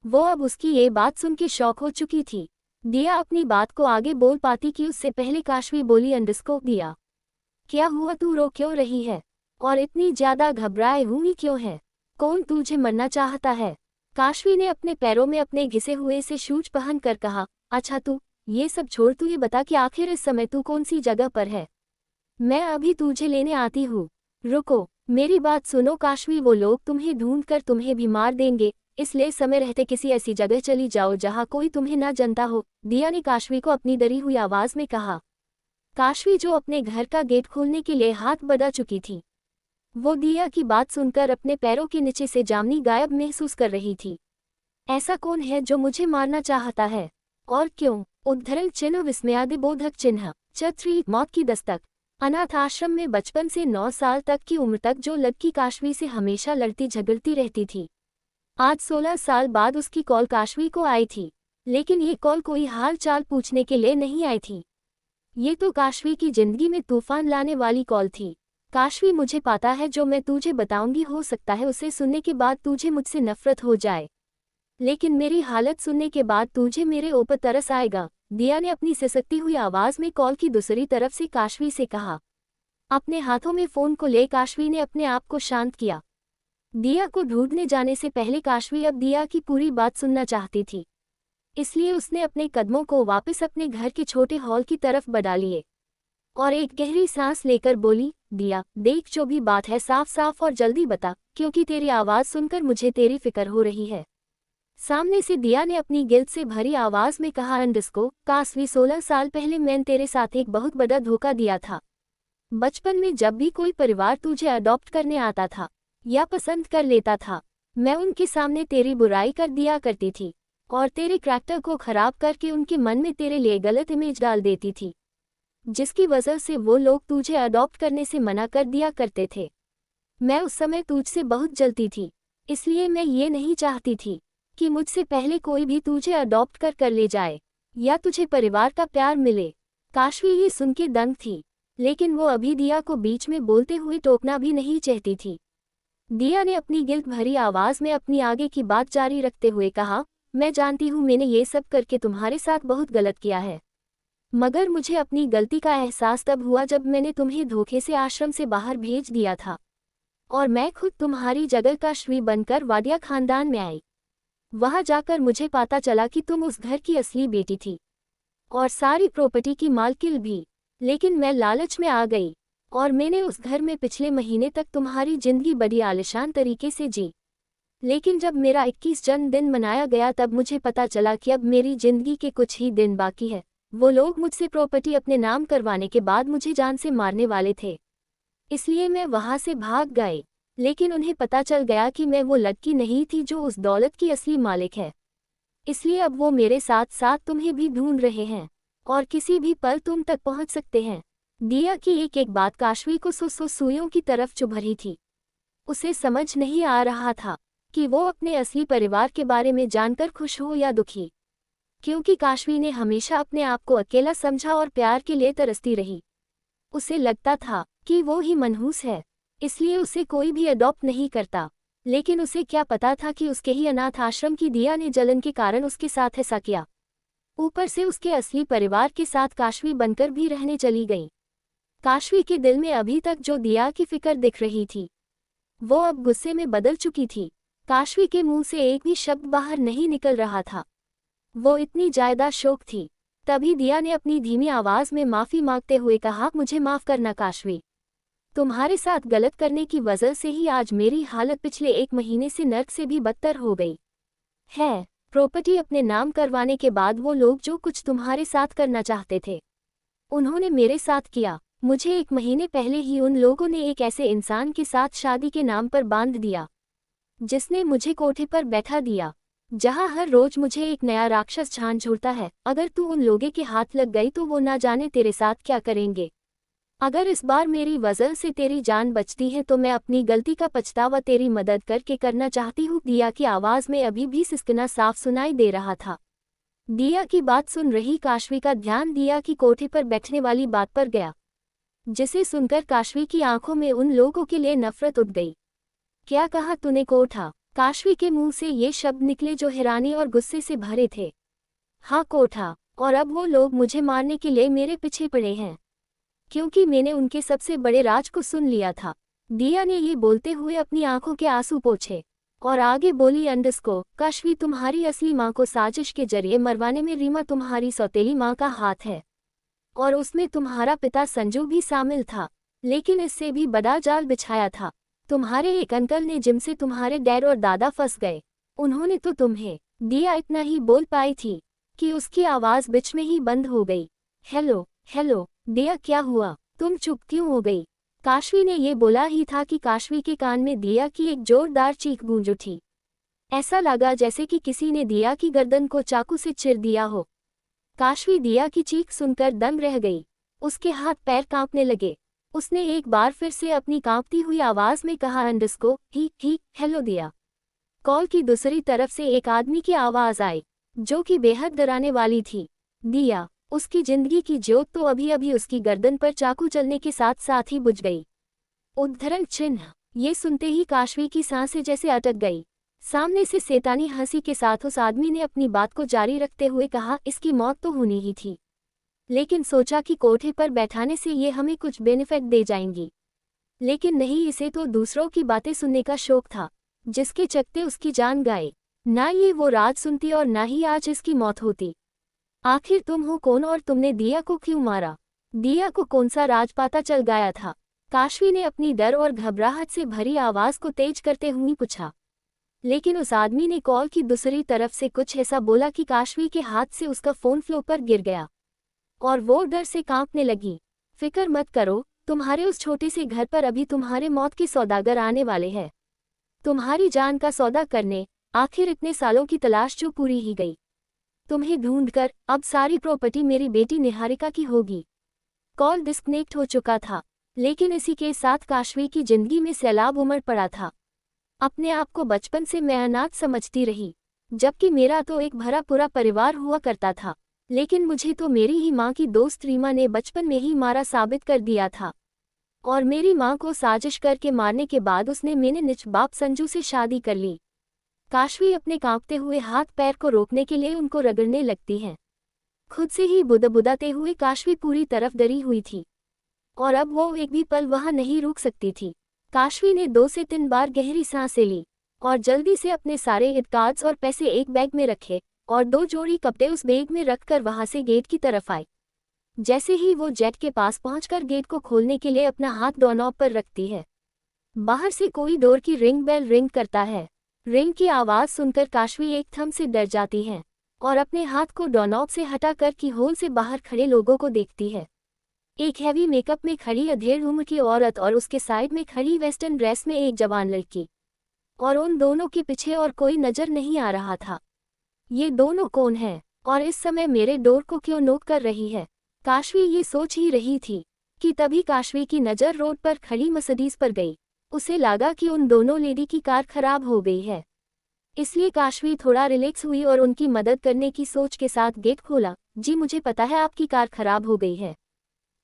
वो अब उसकी ये बात सुन के शौक हो चुकी थी। दिया अपनी बात को आगे बोल पाती कि उससे पहले काशवी बोली, दिया क्या हुआ? तू रो क्यों रही है और इतनी ज्यादा घबराए हुई क्यों है? कौन तुझे मरना चाहता है? काशवी ने अपने पैरों में अपने घिसे हुए से शूज पहन कर कहा, अच्छा तू ये सब छोड़, तू ये बता कि आखिर इस समय तू कौन सी जगह पर है? मैं अभी तुझे लेने आती हूँ। रुको, मेरी बात सुनो काशवी, वो लोग तुम्हें ढूंढ कर तुम्हें भी मार देंगे, इसलिए समय रहते किसी ऐसी जगह चली जाओ जहाँ कोई तुम्हें ना जानता हो। दिया ने काशवी को अपनी डरी हुई आवाज़ में कहा। काशवी जो अपने घर का गेट खोलने के लिए हाथ बढ़ा चुकी थी, वो दिया की बात सुनकर अपने पैरों के नीचे से जामनी गायब महसूस कर रही थी। ऐसा कौन है जो मुझे मारना चाहता है और क्यों? उद्धरण चिन्ह विस्मयादिबोधक चिन्ह। चत्री मौत की दस्तक। अनाथ आश्रम में बचपन से 9 साल तक की उम्र तक जो लड़की काशवी से हमेशा लड़ती झगड़ती रहती थी, आज 16 साल बाद उसकी कॉल काशवी को आई थी। लेकिन ये कॉल कोई हाल चाल पूछने के लिए नहीं आई थी, ये तो काशवी की जिंदगी में तूफान लाने वाली कॉल थी। काशवी, मुझे पता है जो मैं तुझे बताऊंगी हो सकता है उसे सुनने के बाद तुझे मुझसे नफरत हो जाए, लेकिन मेरी हालत सुनने के बाद तुझे मेरे ऊपर तरस आएगा। दिया ने अपनी सिसकती हुई आवाज़ में कॉल की दूसरी तरफ से काशवी से कहा। अपने हाथों में फ़ोन को ले काशवी ने अपने आप को शांत किया। दिया को ढूंढने जाने से पहले काशवी अब दिया की पूरी बात सुनना चाहती थी, इसलिए उसने अपने कदमों को वापस अपने घर के छोटे हॉल की तरफ बढ़ा लिए और एक गहरी सांस लेकर बोली, दिया देख, जो भी बात है साफ साफ और जल्दी बता, क्योंकि तेरी आवाज़ सुनकर मुझे तेरी फिक्र हो रही है। सामने से दिया ने अपनी गिल्ट से भरी आवाज़ में कहा, काशवी 16 साल पहले मैंने तेरे साथ एक बहुत बड़ा धोखा दिया था। बचपन में जब भी कोई परिवार तुझे अडॉप्ट करने आता था या पसंद कर लेता था, मैं उनके सामने तेरी बुराई कर दिया करती थी और तेरे करैक्टर को खराब करके उनके मन में तेरे लिए गलत इमेज डाल देती थी, जिसकी वजह से वो लोग तुझे अडॉप्ट करने से मना कर दिया करते थे। मैं उस समय तुझसे बहुत जलती थी, इसलिए मैं ये नहीं चाहती थी कि मुझसे पहले कोई भी तुझे अडॉप्ट कर ले जाए या तुझे परिवार का प्यार मिले। काशवी ये सुन के दंग थी, लेकिन वो अभी दिया को बीच में बोलते हुए टोकना भी नहीं चाहती थी। दिया ने अपनी गिल्ट भरी आवाज़ में अपनी आगे की बात जारी रखते हुए कहा, मैं जानती हूँ मैंने ये सब करके तुम्हारे साथ बहुत गलत किया है, मगर मुझे अपनी गलती का एहसास तब हुआ जब मैंने तुम्हें धोखे से आश्रम से बाहर भेज दिया था और मैं खुद तुम्हारी जगह काशवी बनकर वाडिया खानदान में आई। वहां जाकर मुझे पता चला कि तुम उस घर की असली बेटी थी और सारी प्रॉपर्टी की मालकिन भी, लेकिन मैं लालच में आ गई और मैंने उस घर में पिछले महीने तक तुम्हारी जिंदगी बड़ी आलिशान तरीके से जी। लेकिन जब मेरा 21 जन्मदिन मनाया गया तब मुझे पता चला कि अब मेरी जिंदगी के कुछ ही दिन बाकी है। वो लोग मुझसे प्रॉपर्टी अपने नाम करवाने के बाद मुझे जान से मारने वाले थे, इसलिए मैं वहां से भाग गई। लेकिन उन्हें पता चल गया कि मैं वो लड़की नहीं थी जो उस दौलत की असली मालिक है, इसलिए अब वो मेरे साथ साथ तुम्हें भी ढूंढ रहे हैं और किसी भी पल तुम तक पहुंच सकते हैं। दिया की एक बात काशवी को सुइयों की तरफ चुभ रही थी। उसे समझ नहीं आ रहा था कि वो अपने असली परिवार के बारे में जानकर खुश हो या दुखी, क्योंकि काशवी ने हमेशा अपने आप को अकेला समझा और प्यार के लिए तरसती रही। उसे लगता था कि वो ही मनहूस है, इसलिए उसे कोई भी अडॉप्ट नहीं करता। लेकिन उसे क्या पता था कि उसके ही अनाथ आश्रम की दिया ने जलन के कारण उसके साथ ऐसा किया। ऊपर से उसके असली परिवार के साथ काशवी बनकर भी रहने चली गई। काशवी के दिल में अभी तक जो दिया की फिक्र दिख रही थी, वो अब गुस्से में बदल चुकी थी। काशवी के मुंह से एक भी शब्द बाहर नहीं निकल रहा था। वो इतनी ज्यादा शोक थी। तभी दिया ने अपनी धीमी आवाज में माफी मांगते हुए कहा, मुझे माफ करना काशवी। तुम्हारे साथ गलत करने की वजह से ही आज मेरी हालत पिछले 1 महीने से नर्क से भी बदतर हो गई है। प्रॉपर्टी अपने नाम करवाने के बाद वो लोग जो कुछ तुम्हारे साथ करना चाहते थे, उन्होंने मेरे साथ किया। मुझे 1 महीने पहले ही उन लोगों ने एक ऐसे इंसान के साथ शादी के नाम पर बांध दिया, जिसने मुझे कोठे पर बैठा दिया, जहां हर रोज मुझे एक नया राक्षस झांझोड़ता है। अगर तू उन लोगों के हाथ लग गई तो वो ना जाने तेरे साथ क्या करेंगे। अगर इस बार मेरी वजह से तेरी जान बचती है तो मैं अपनी गलती का पछतावा तेरी मदद करके करना चाहती हूँ। दिया की आवाज में अभी भी सिसकना साफ सुनाई दे रहा था। दिया की बात सुन रही काशवी का ध्यान दिया की कोठे पर बैठने वाली बात पर गया, जिसे सुनकर काशवी की आंखों में उन लोगों के लिए नफरत उठ गई। क्या कहा तूने कोठा? काशवी के मुंह से ये शब्द निकले जो हैरानी और गुस्से से भरे थे। हाँ कोठा, और अब वो लोग मुझे मारने के लिए मेरे पीछे पड़े हैं, क्योंकि मैंने उनके सबसे बड़े राज को सुन लिया था। दिया ने ये बोलते हुए अपनी आंखों के आंसू पोंछे और आगे बोली, अंडस्को काशवी, तुम्हारी असली माँ को साजिश के जरिए मरवाने में रीमा तुम्हारी सौतेली माँ का हाथ है, और उसमें तुम्हारा पिता संजू भी शामिल था। लेकिन इससे भी बड़ा जाल बिछाया था तुम्हारे एक अंकल ने, जिनसे तुम्हारे डैड और दादा फंस गए। उन्होंने तो तुम्हें। दिया इतना ही बोल पाई थी कि उसकी आवाज बीच में ही बंद हो गई। हेलो हेलो दिया, क्या हुआ? तुम चुप क्यों हो गई? काशवी ने ये बोला ही था कि काशवी के कान में दिया की एक जोरदार चीख गूंज उठी। ऐसा लगा जैसे कि किसी ने दिया की गर्दन को चाकू से चीर दिया हो। काशवी दिया की चीख सुनकर दंग रह गई। उसके हाथ पैर कांपने लगे। उसने एक बार फिर से अपनी कांपती हुई आवाज में कहा, अंडस्को ही हेलो दिया। कॉल की दूसरी तरफ से एक आदमी की आवाज आई, जो कि बेहद डराने वाली थी। दिया, उसकी जिंदगी की ज्योत तो अभी अभी उसकी गर्दन पर चाकू चलने के साथ साथ ही बुझ गई। उद्धरण चिन्ह। ये सुनते ही काशवी की सांसें जैसे अटक गई। सामने से शैतानी हंसी के साथ उस आदमी ने अपनी बात को जारी रखते हुए कहा, इसकी मौत तो होनी ही थी, लेकिन सोचा कि कोठे पर बैठाने से ये हमें कुछ बेनिफिट दे जाएंगी। लेकिन नहीं, इसे तो दूसरों की बातें सुनने का शौक था, जिसके चकते उसकी जान गए। ना ये वो राज सुनती और ना ही आज इसकी मौत होती। आखिर तुम हो कौन और तुमने दिया को क्यों मारा? दिया को कौन सा राज पता चल गया था? काशवी ने अपनी डर और घबराहट से भरी आवाज को तेज करते हुए पूछा। लेकिन उस आदमी ने कॉल की दूसरी तरफ से कुछ ऐसा बोला कि काशवी के हाथ से उसका फोन फ्लो पर गिर गया और वो डर से कांपने लगी। फिक्र मत करो, तुम्हारे उस छोटे से घर पर अभी तुम्हारे मौत के सौदागर आने वाले हैं, तुम्हारी जान का सौदा करने। आखिर इतने सालों की तलाश जो पूरी ही गई। तुम्हें ढूंढकर अब सारी प्रॉपर्टी मेरी बेटी निहारिका की होगी। कॉल डिस्कनेक्ट हो चुका था, लेकिन इसी के साथ काशवी की जिंदगी में सैलाब उमड़ पड़ा था। अपने आप को बचपन से मैं अनाथ समझती रही, जबकि मेरा तो एक भरा पूरा परिवार हुआ करता था। लेकिन मुझे तो मेरी ही माँ की दोस्त रीमा ने बचपन में ही मारा साबित कर दिया था, और मेरी माँ को साजिश करके मारने के बाद उसने मेरे निज बाप संजू से शादी कर ली। काशवी अपने कांपते हुए हाथ पैर को रोकने के लिए उनको रगड़ने लगती है। खुद से ही बुदबुदाते हुए काशवी पूरी तरफ डरी हुई थी, और अब वो एक भी पल वहां नहीं रुक सकती थी। काशवी ने 2 से 3 बार गहरी सांसें ली और जल्दी से अपने सारे ईद कार्ड्स और पैसे एक बैग में रखे और 2 जोड़ी कपड़े उस बैग में रखकर वहां से गेट की तरफ आई। जैसे ही वो जेट के पास पहुंचकर गेट को खोलने के लिए अपना हाथ डोरनॉब पर रखती है, बाहर से कोई डोर की रिंग बेल रिंग करता है। रिंग की आवाज सुनकर काशवी एक थम से डर जाती है और अपने हाथ को डोरनॉब से हटाकर की होल से बाहर खड़े लोगों को देखती है। एक हैवी मेकअप में खड़ी अधेड़ उम्र की औरत और उसके साइड में खड़ी वेस्टर्न ड्रेस में एक जवान लड़की, और उन दोनों के पीछे और कोई नजर नहीं आ रहा था। ये दोनों कौन है और इस समय मेरे डोर को क्यों नोक कर रही है? काशवी ये सोच ही रही थी कि तभी काशवी की नज़र रोड पर खड़ी मर्सिडीज पर गई। उसे लगा कि उन दोनों लेडी की कार खराब हो गई है। इसलिए काशवी थोड़ा रिलैक्स हुई और उनकी मदद करने की सोच के साथ गेट खोला। जी मुझे पता है आपकी कार खराब हो गई है।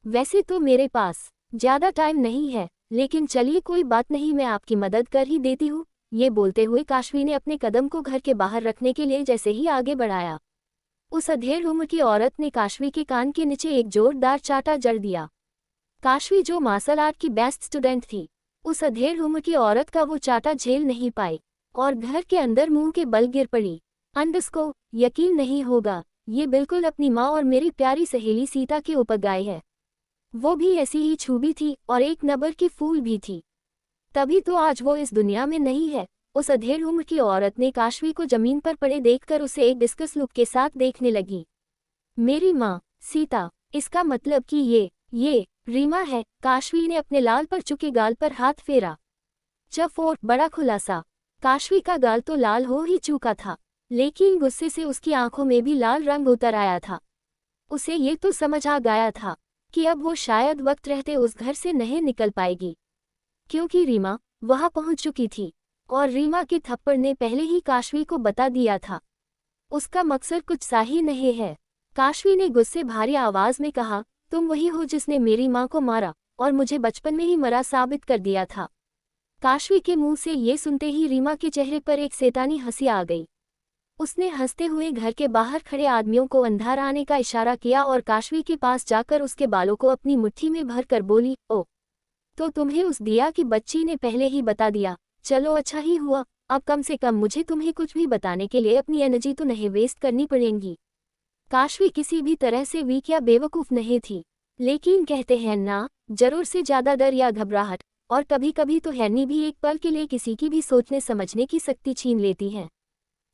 वैसे तो मेरे पास ज़्यादा टाइम नहीं है, लेकिन चलिए कोई बात नहीं, मैं आपकी मदद कर ही देती हूँ। ये बोलते हुए काशवी ने अपने कदम को घर के बाहर रखने के लिए जैसे ही आगे बढ़ाया, उस अधेड़ उम्र की औरत ने काशवी के कान के नीचे एक जोरदार चाटा जड़ दिया। काशवी जो मार्शल आर्ट की बेस्ट स्टूडेंट थी, उस अधेड़ उम्र की औरत का वो चाटा झेल नहीं पाई और घर के अंदर मुंह के बल गिर पड़ी। अंडस्को यकीन नहीं होगा, ये बिल्कुल अपनी माँ और मेरी प्यारी सहेली सीता के ऊपर गाय है। वो भी ऐसी ही छूबी थी और एक नंबर की फूल भी थी। तभी तो आज वो इस दुनिया में नहीं है। उस अधेड़ उम्र की औरत ने काशवी को जमीन पर पड़े देखकर उसे एक डिस्कस लुक के साथ देखने लगी। मेरी माँ सीता, इसका मतलब कि ये रीमा है। काशवी ने अपने लाल पर चुके गाल पर हाथ फेरा। और बड़ा खुलासा। काशवी का गाल तो लाल हो ही चुका था, लेकिन गुस्से से उसकी आंखों में भी लाल रंग उतर आया था। उसे ये तो समझ आ गया था कि अब वो शायद वक्त रहते उस घर से नहीं निकल पाएगी, क्योंकि रीमा वहां पहुंच चुकी थी और रीमा के थप्पड़ ने पहले ही काशवी को बता दिया था। उसका मकसद कुछ सा ही नहीं है। काशवी ने गुस्से भारी आवाज में कहा, तुम वही हो जिसने मेरी माँ को मारा और मुझे बचपन में ही मरा साबित कर दिया था। काशवी के मुंह से ये सुनते ही रीमा के चेहरे पर एक शैतानी हंसी आ गई। उसने हंसते हुए घर के बाहर खड़े आदमियों को अंदर आने का इशारा किया और काशवी के पास जाकर उसके बालों को अपनी मुट्ठी में भर कर बोली, ओ तो तुम्हें उस दिया की बच्ची ने पहले ही बता दिया। चलो अच्छा ही हुआ, अब कम से कम मुझे तुम्हें कुछ भी बताने के लिए अपनी एनर्जी तो नहीं वेस्ट करनी पड़ेगी। काशवी किसी भी तरह से वीक या बेवकूफ़ नहीं थी, लेकिन कहते हैं ना, जरूर से ज़्यादा डर या घबराहट और कभी कभी तो हैनी भी एक पल के लिए किसी की भी सोचने समझने की शक्ति छीन लेती हैं।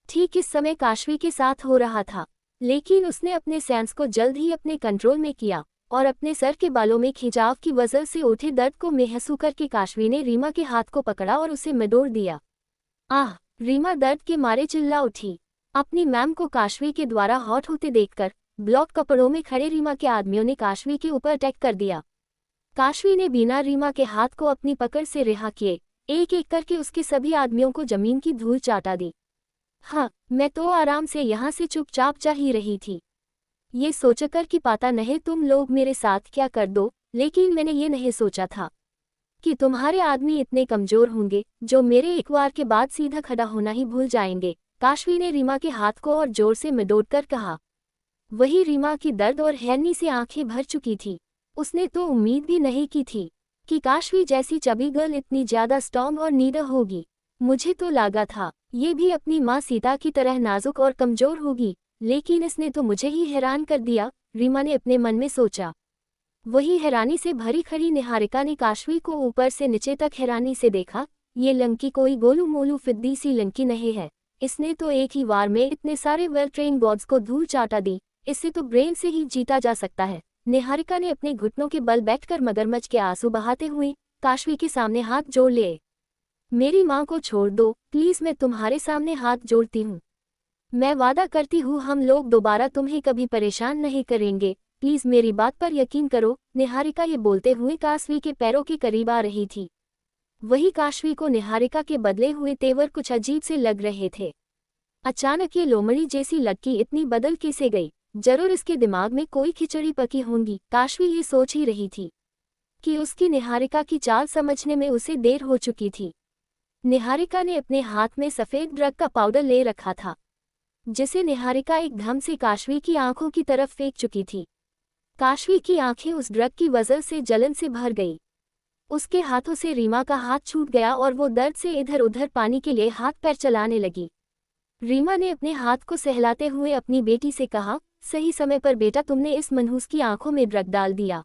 ठीक इस समय काशवी के साथ हो रहा था, लेकिन उसने अपने सेंस को जल्द ही अपने कंट्रोल में किया और अपने सर के बालों में खिंचाव की वजह से उठे दर्द को महसूस करके काशवी ने रीमा के हाथ को पकड़ा और उसे मडोड़ दिया। आह! रीमा दर्द के मारे चिल्ला उठी। अपनी मैम को काशवी के द्वारा हॉट होते देखकर ब्लॉक कपड़ों में खड़े रीमा के आदमियों ने काशवी के ऊपर अटैक कर दिया। काशवी ने बिना रीमा के हाथ को अपनी पकड़ से रिहा किए एक एक करके उसके सभी आदमियों को जमीन की धूल चाटा दी। हाँ, मैं तो आराम से यहाँ से चुपचाप जा ही रही थी, ये सोचकर कि पता नहीं तुम लोग मेरे साथ क्या कर दो, लेकिन मैंने ये नहीं सोचा था कि तुम्हारे आदमी इतने कमजोर होंगे जो मेरे एक वार के बाद सीधा खड़ा होना ही भूल जाएंगे। काशवी ने रीमा के हाथ को और जोर से मडोड़कर कहा। वही रीमा की दर्द और हैरानी से आंखें भर चुकी थी। उसने तो उम्मीद भी नहीं की थी कि काशवी जैसी चबी गर्ल इतनी ज्यादा स्ट्रॉन्ग और निडर होगी। मुझे तो लगा था ये भी अपनी माँ सीता की तरह नाजुक और कमजोर होगी, लेकिन इसने तो मुझे ही हैरान कर दिया, रीमा ने अपने मन में सोचा। वही हैरानी से भरी खड़ी निहारिका ने काशवी को ऊपर से नीचे तक हैरानी से देखा। ये लंकी कोई गोलू मोलू फिद्दी सी लंकी नहीं है, इसने तो एक ही वार में इतने सारे वेल ट्रेन गॉड्स को धूल चाटा दी। इससे तो ब्रेन से ही जीता जा सकता है। निहारिका ने अपने घुटनों के बल बैठकर मगरमच्छ के आंसू बहाते हुए काशवी के सामने हाथ जोड़ लिए। मेरी माँ को छोड़ दो प्लीज, मैं तुम्हारे सामने हाथ जोड़ती हूँ। मैं वादा करती हूँ हम लोग दोबारा तुम्हें कभी परेशान नहीं करेंगे, प्लीज मेरी बात पर यकीन करो। निहारिका ये बोलते हुए काशवी के पैरों के करीब आ रही थी। वही काशवी को निहारिका के बदले हुए तेवर कुछ अजीब से लग रहे थे। अचानक ये लोमड़ी जैसी लड़की इतनी बदल कैसे गई? जरूर इसके दिमाग में कोई खिचड़ी पकी होंगी। काशवी ये सोच ही रही थी कि उसकी निहारिका की चाल समझने में उसे देर हो चुकी थी। निहारिका ने अपने हाथ में सफ़ेद ड्रग का पाउडर ले रखा था, जिसे निहारिका एकदम से काशवी की आंखों की तरफ फेंक चुकी थी। काशवी की आंखें उस ड्रग की वजह से जलन से भर गई। उसके हाथों से रीमा का हाथ छूट गया और वो दर्द से इधर उधर पानी के लिए हाथ पैर चलाने लगी। रीमा ने अपने हाथ को सहलाते हुए अपनी बेटी से कहा, सही समय पर बेटा, तुमने इस मनहूस की आंखों में ड्रग डाल दिया,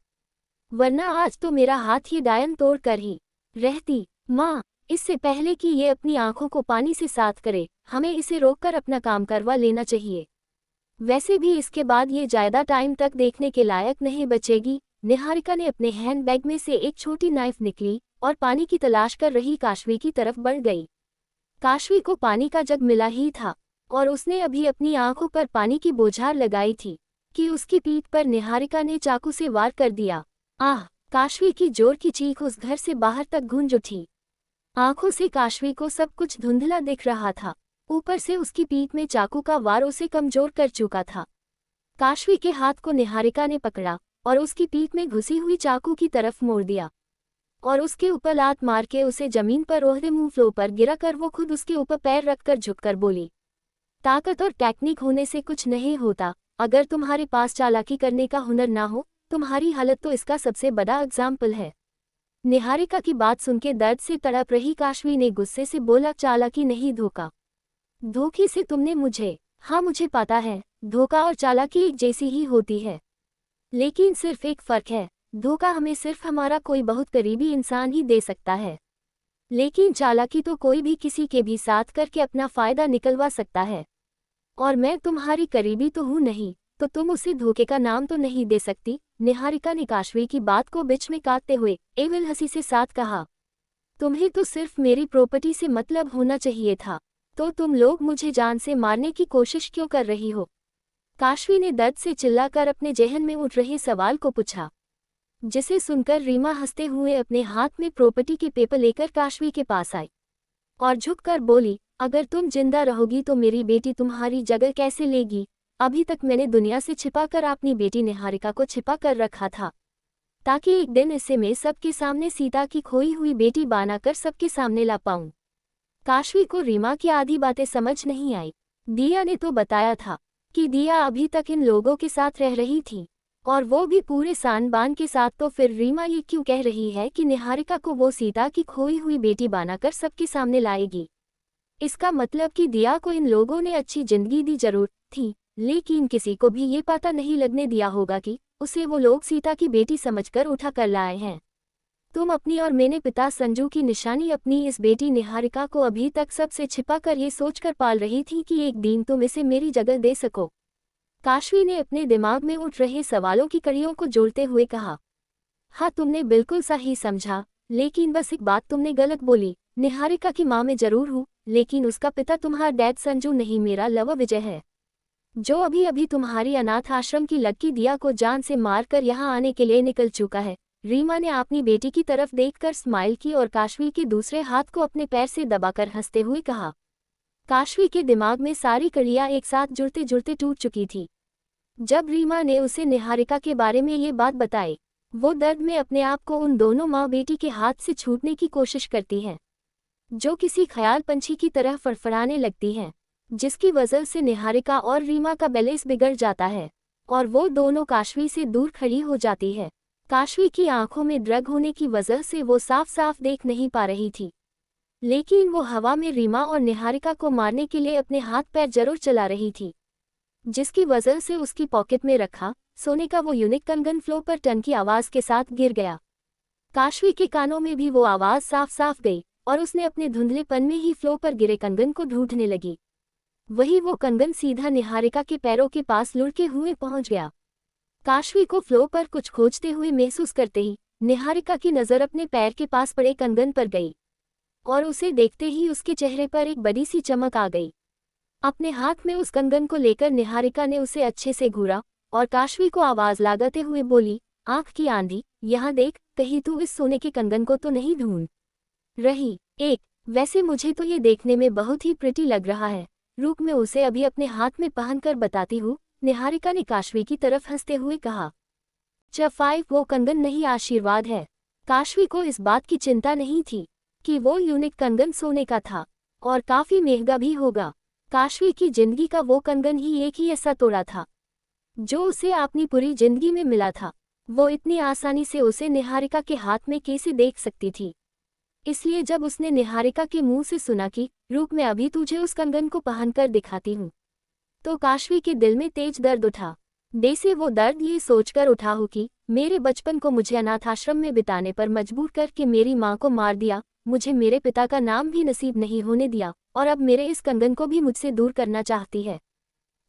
वरना आज तो मेरा हाथ ही डायन तोड़ कर ही रहती। माँ, इससे पहले कि ये अपनी आंखों को पानी से साफ करे, हमें इसे रोककर अपना काम करवा लेना चाहिए। वैसे भी इसके बाद ये ज़्यादा टाइम तक देखने के लायक नहीं बचेगी। निहारिका ने अपने हैंडबैग में से एक छोटी नाइफ निकली और पानी की तलाश कर रही काशवी की तरफ बढ़ गई। काशवी को पानी का जग मिला ही था और उसने अभी अपनी आंखों पर पानी की बौछार लगाई थी कि उसकी पीठ पर निहारिका ने चाकू से वार कर दिया। आह! काशवी की जोर की चीख उस घर से बाहर तक गूंज उठी। आंखों से काशवी को सब कुछ धुंधला दिख रहा था। ऊपर से उसकी पीठ में चाकू का वार उसे कमजोर कर चुका था। काशवी के हाथ को निहारिका ने पकड़ा और उसकी पीठ में घुसी हुई चाकू की तरफ मोड़ दिया और उसके ऊपर लात मार के उसे जमीन पर ओहदे मुंह फ्लो पर गिरा कर वो खुद उसके ऊपर पैर रखकर झुककर बोली, ताकत और टेक्निक होने से कुछ नहीं होता। अगर तुम्हारे पास चालाकी करने का हुनर ना हो, तुम्हारी हालत तो इसका सबसे बड़ा एग्जाम्पल है। निहारिका की बात सुनके दर्द से तड़प रही काशवी ने गुस्से से बोला, चालाकी नहीं, धोखा। धोखे से तुमने मुझे। हाँ, मुझे पता है, धोखा और चालाकी एक जैसी ही होती है, लेकिन सिर्फ एक फर्क है। धोखा हमें सिर्फ हमारा कोई बहुत करीबी इंसान ही दे सकता है, लेकिन चालाकी तो कोई भी किसी के भी साथ करके अपना फायदा निकलवा सकता है। और मैं तुम्हारी करीबी तो हूँ नहीं, तो तुम उसे धोखे का नाम तो नहीं दे सकती। निहारिका ने काशवी की बात को बीच में काटते हुए एविल हंसी से साथ कहा, तुम्हें तो सिर्फ मेरी प्रॉपर्टी से मतलब होना चाहिए था, तो तुम लोग मुझे जान से मारने की कोशिश क्यों कर रही हो? काशवी ने दर्द से चिल्लाकर अपने जहन में उठ रहे सवाल को पूछा, जिसे सुनकर रीमा हंसते हुए अपने हाथ में प्रॉपर्टी के पेपर लेकर काशवी के पास आई और झुककर बोली, अगर तुम जिंदा रहोगी तो मेरी बेटी तुम्हारी जगह कैसे लेगी? अभी तक मैंने दुनिया से छिपाकर अपनी बेटी निहारिका को छिपा कर रखा था, ताकि एक दिन इसे मैं सबके सामने सीता की खोई हुई बेटी बनाकर सबके सामने ला पाऊं। काशवी को रीमा की आधी बातें समझ नहीं आई। दिया ने तो बताया था कि दिया अभी तक इन लोगों के साथ रह रही थी, और वो भी पूरे सान बान के साथ, तो फिर रीमा ये क्यों कह रही है कि निहारिका को वो सीता की खोई हुई बेटी बनाकर सबके सामने लाएगी? इसका मतलब कि दिया को इन लोगों ने अच्छी जिंदगी दी जरूर थी, लेकिन किसी को भी ये पता नहीं लगने दिया होगा कि उसे वो लोग सीता की बेटी समझकर उठा कर लाए हैं। तुम अपनी और मैंने पिता संजू की निशानी अपनी इस बेटी निहारिका को अभी तक सबसे छिपाकर ये सोचकर पाल रही थी कि एक दिन तुम इसे मेरी जगह दे सको। काशवी ने अपने दिमाग में उठ रहे सवालों की कड़ियों को जोड़ते हुए कहा, हाँ, तुमने बिल्कुल सही समझा, लेकिन बस एक बात तुमने गलत बोली। निहारिका की माँ मैं जरूर हूँ, लेकिन उसका पिता तुम्हारा डैड संजू नहीं, मेरा लव विजय है, जो अभी अभी तुम्हारी अनाथ आश्रम की लड़की दिया को जान से मारकर यहाँ आने के लिए निकल चुका है। रीमा ने अपनी बेटी की तरफ देखकर स्माइल की और काशवी के दूसरे हाथ को अपने पैर से दबाकर हंसते हुए कहा। काशवी के दिमाग में सारी कड़ियाँ एक साथ जुड़ते जुड़ते टूट चुकी थी। जब रीमा ने उसे निहारिका के बारे में ये बात बताई, वो दर्द में अपने आप को उन दोनों माँ बेटी के हाथ से छूटने की कोशिश करती है, जो किसी ख्याल पंछी की तरह फड़फड़ाने लगती हैं, जिसकी वजह से निहारिका और रीमा का बैलेंस बिगड़ जाता है और वो दोनों काशवी से दूर खड़ी हो जाती है। काशवी की आंखों में ड्रग होने की वजह से वो साफ साफ देख नहीं पा रही थी, लेकिन वो हवा में रीमा और निहारिका को मारने के लिए अपने हाथ पैर जरूर चला रही थी, जिसकी वजह से उसकी पॉकेट में रखा सोने का वो यूनिक कंगन फ्लो पर टन की आवाज के साथ गिर गया। काशवी के कानों में भी वो आवाज साफ साफ गई और उसने अपने धुंधलेपन में ही फ्लो पर गिरे कंगन को ढूंढने लगी। वही वो कंगन सीधा निहारिका के पैरों के पास लुढ़के हुए पहुंच गया। काशवी को फ्लो पर कुछ खोजते हुए महसूस करते ही निहारिका की नज़र अपने पैर के पास पड़े कंगन पर गई और उसे देखते ही उसके चेहरे पर एक बड़ी सी चमक आ गई। अपने हाथ में उस कंगन को लेकर निहारिका ने उसे अच्छे से घूरा और काशवी को आवाज लगाते हुए बोली, आंख की आंधी, यहाँ देख, कहीं तू इस सोने के कंगन को तो नहीं ढूंढ रही? एक, वैसे मुझे तो ये देखने में बहुत ही प्रिटी लग रहा है, रुक मैं उसे अभी अपने हाथ में पहनकर बताती हूँ। निहारिका ने काशवी की तरफ हंसते हुए कहा। 5 वो कंगन नहीं, आशीर्वाद है। काशवी को इस बात की चिंता नहीं थी कि वो यूनिक कंगन सोने का था और काफी महंगा भी होगा। काशवी की जिंदगी का वो कंगन ही एक ही ऐसा तोड़ा था जो उसे अपनी पूरी जिंदगी में मिला था। वो इतनी आसानी से उसे निहारिका के हाथ में कैसे देख सकती थी? इसलिए जब उसने निहारिका के मुंह से सुना कि रुक मैं अभी तुझे उस कंगन को पहनकर दिखाती हूँ, तो काशवी के दिल में तेज दर्द उठा। जैसे वो दर्द ये सोचकर उठा हो कि मेरे बचपन को मुझे अनाथ आश्रम में बिताने पर मजबूर करके मेरी माँ को मार दिया, मुझे मेरे पिता का नाम भी नसीब नहीं होने दिया और अब मेरे इस कंगन को भी मुझसे दूर करना चाहती है।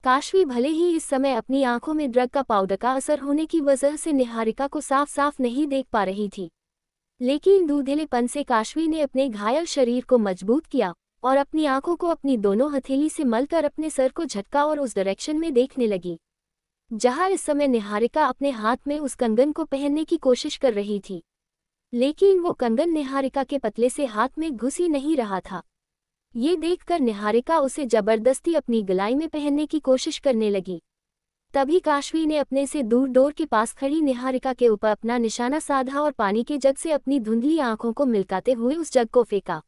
काशवी भले ही इस समय अपनी आंखों में ड्रग का पाउडर का असर होने की वजह से निहारिका को साफ साफ नहीं देख पा रही थी, लेकिन दूधिलेपन से काशवी ने अपने घायल शरीर को मजबूत किया और अपनी आंखों को अपनी दोनों हथेली से मलकर अपने सर को झटका और उस डायरेक्शन में देखने लगी जहां इस समय निहारिका अपने हाथ में उस कंगन को पहनने की कोशिश कर रही थी, लेकिन वो कंगन निहारिका के पतले से हाथ में घुस ही नहीं रहा था। ये देखकर निहारिका उसे जबरदस्ती अपनी गलाई में पहनने की कोशिश करने लगी। तभी काशवी ने अपने से दूर डोर के पास खड़ी निहारिका के ऊपर अपना निशाना साधा और पानी के जग से अपनी धुंधली आंखों को मिलकाते हुए उस जग को फेंका।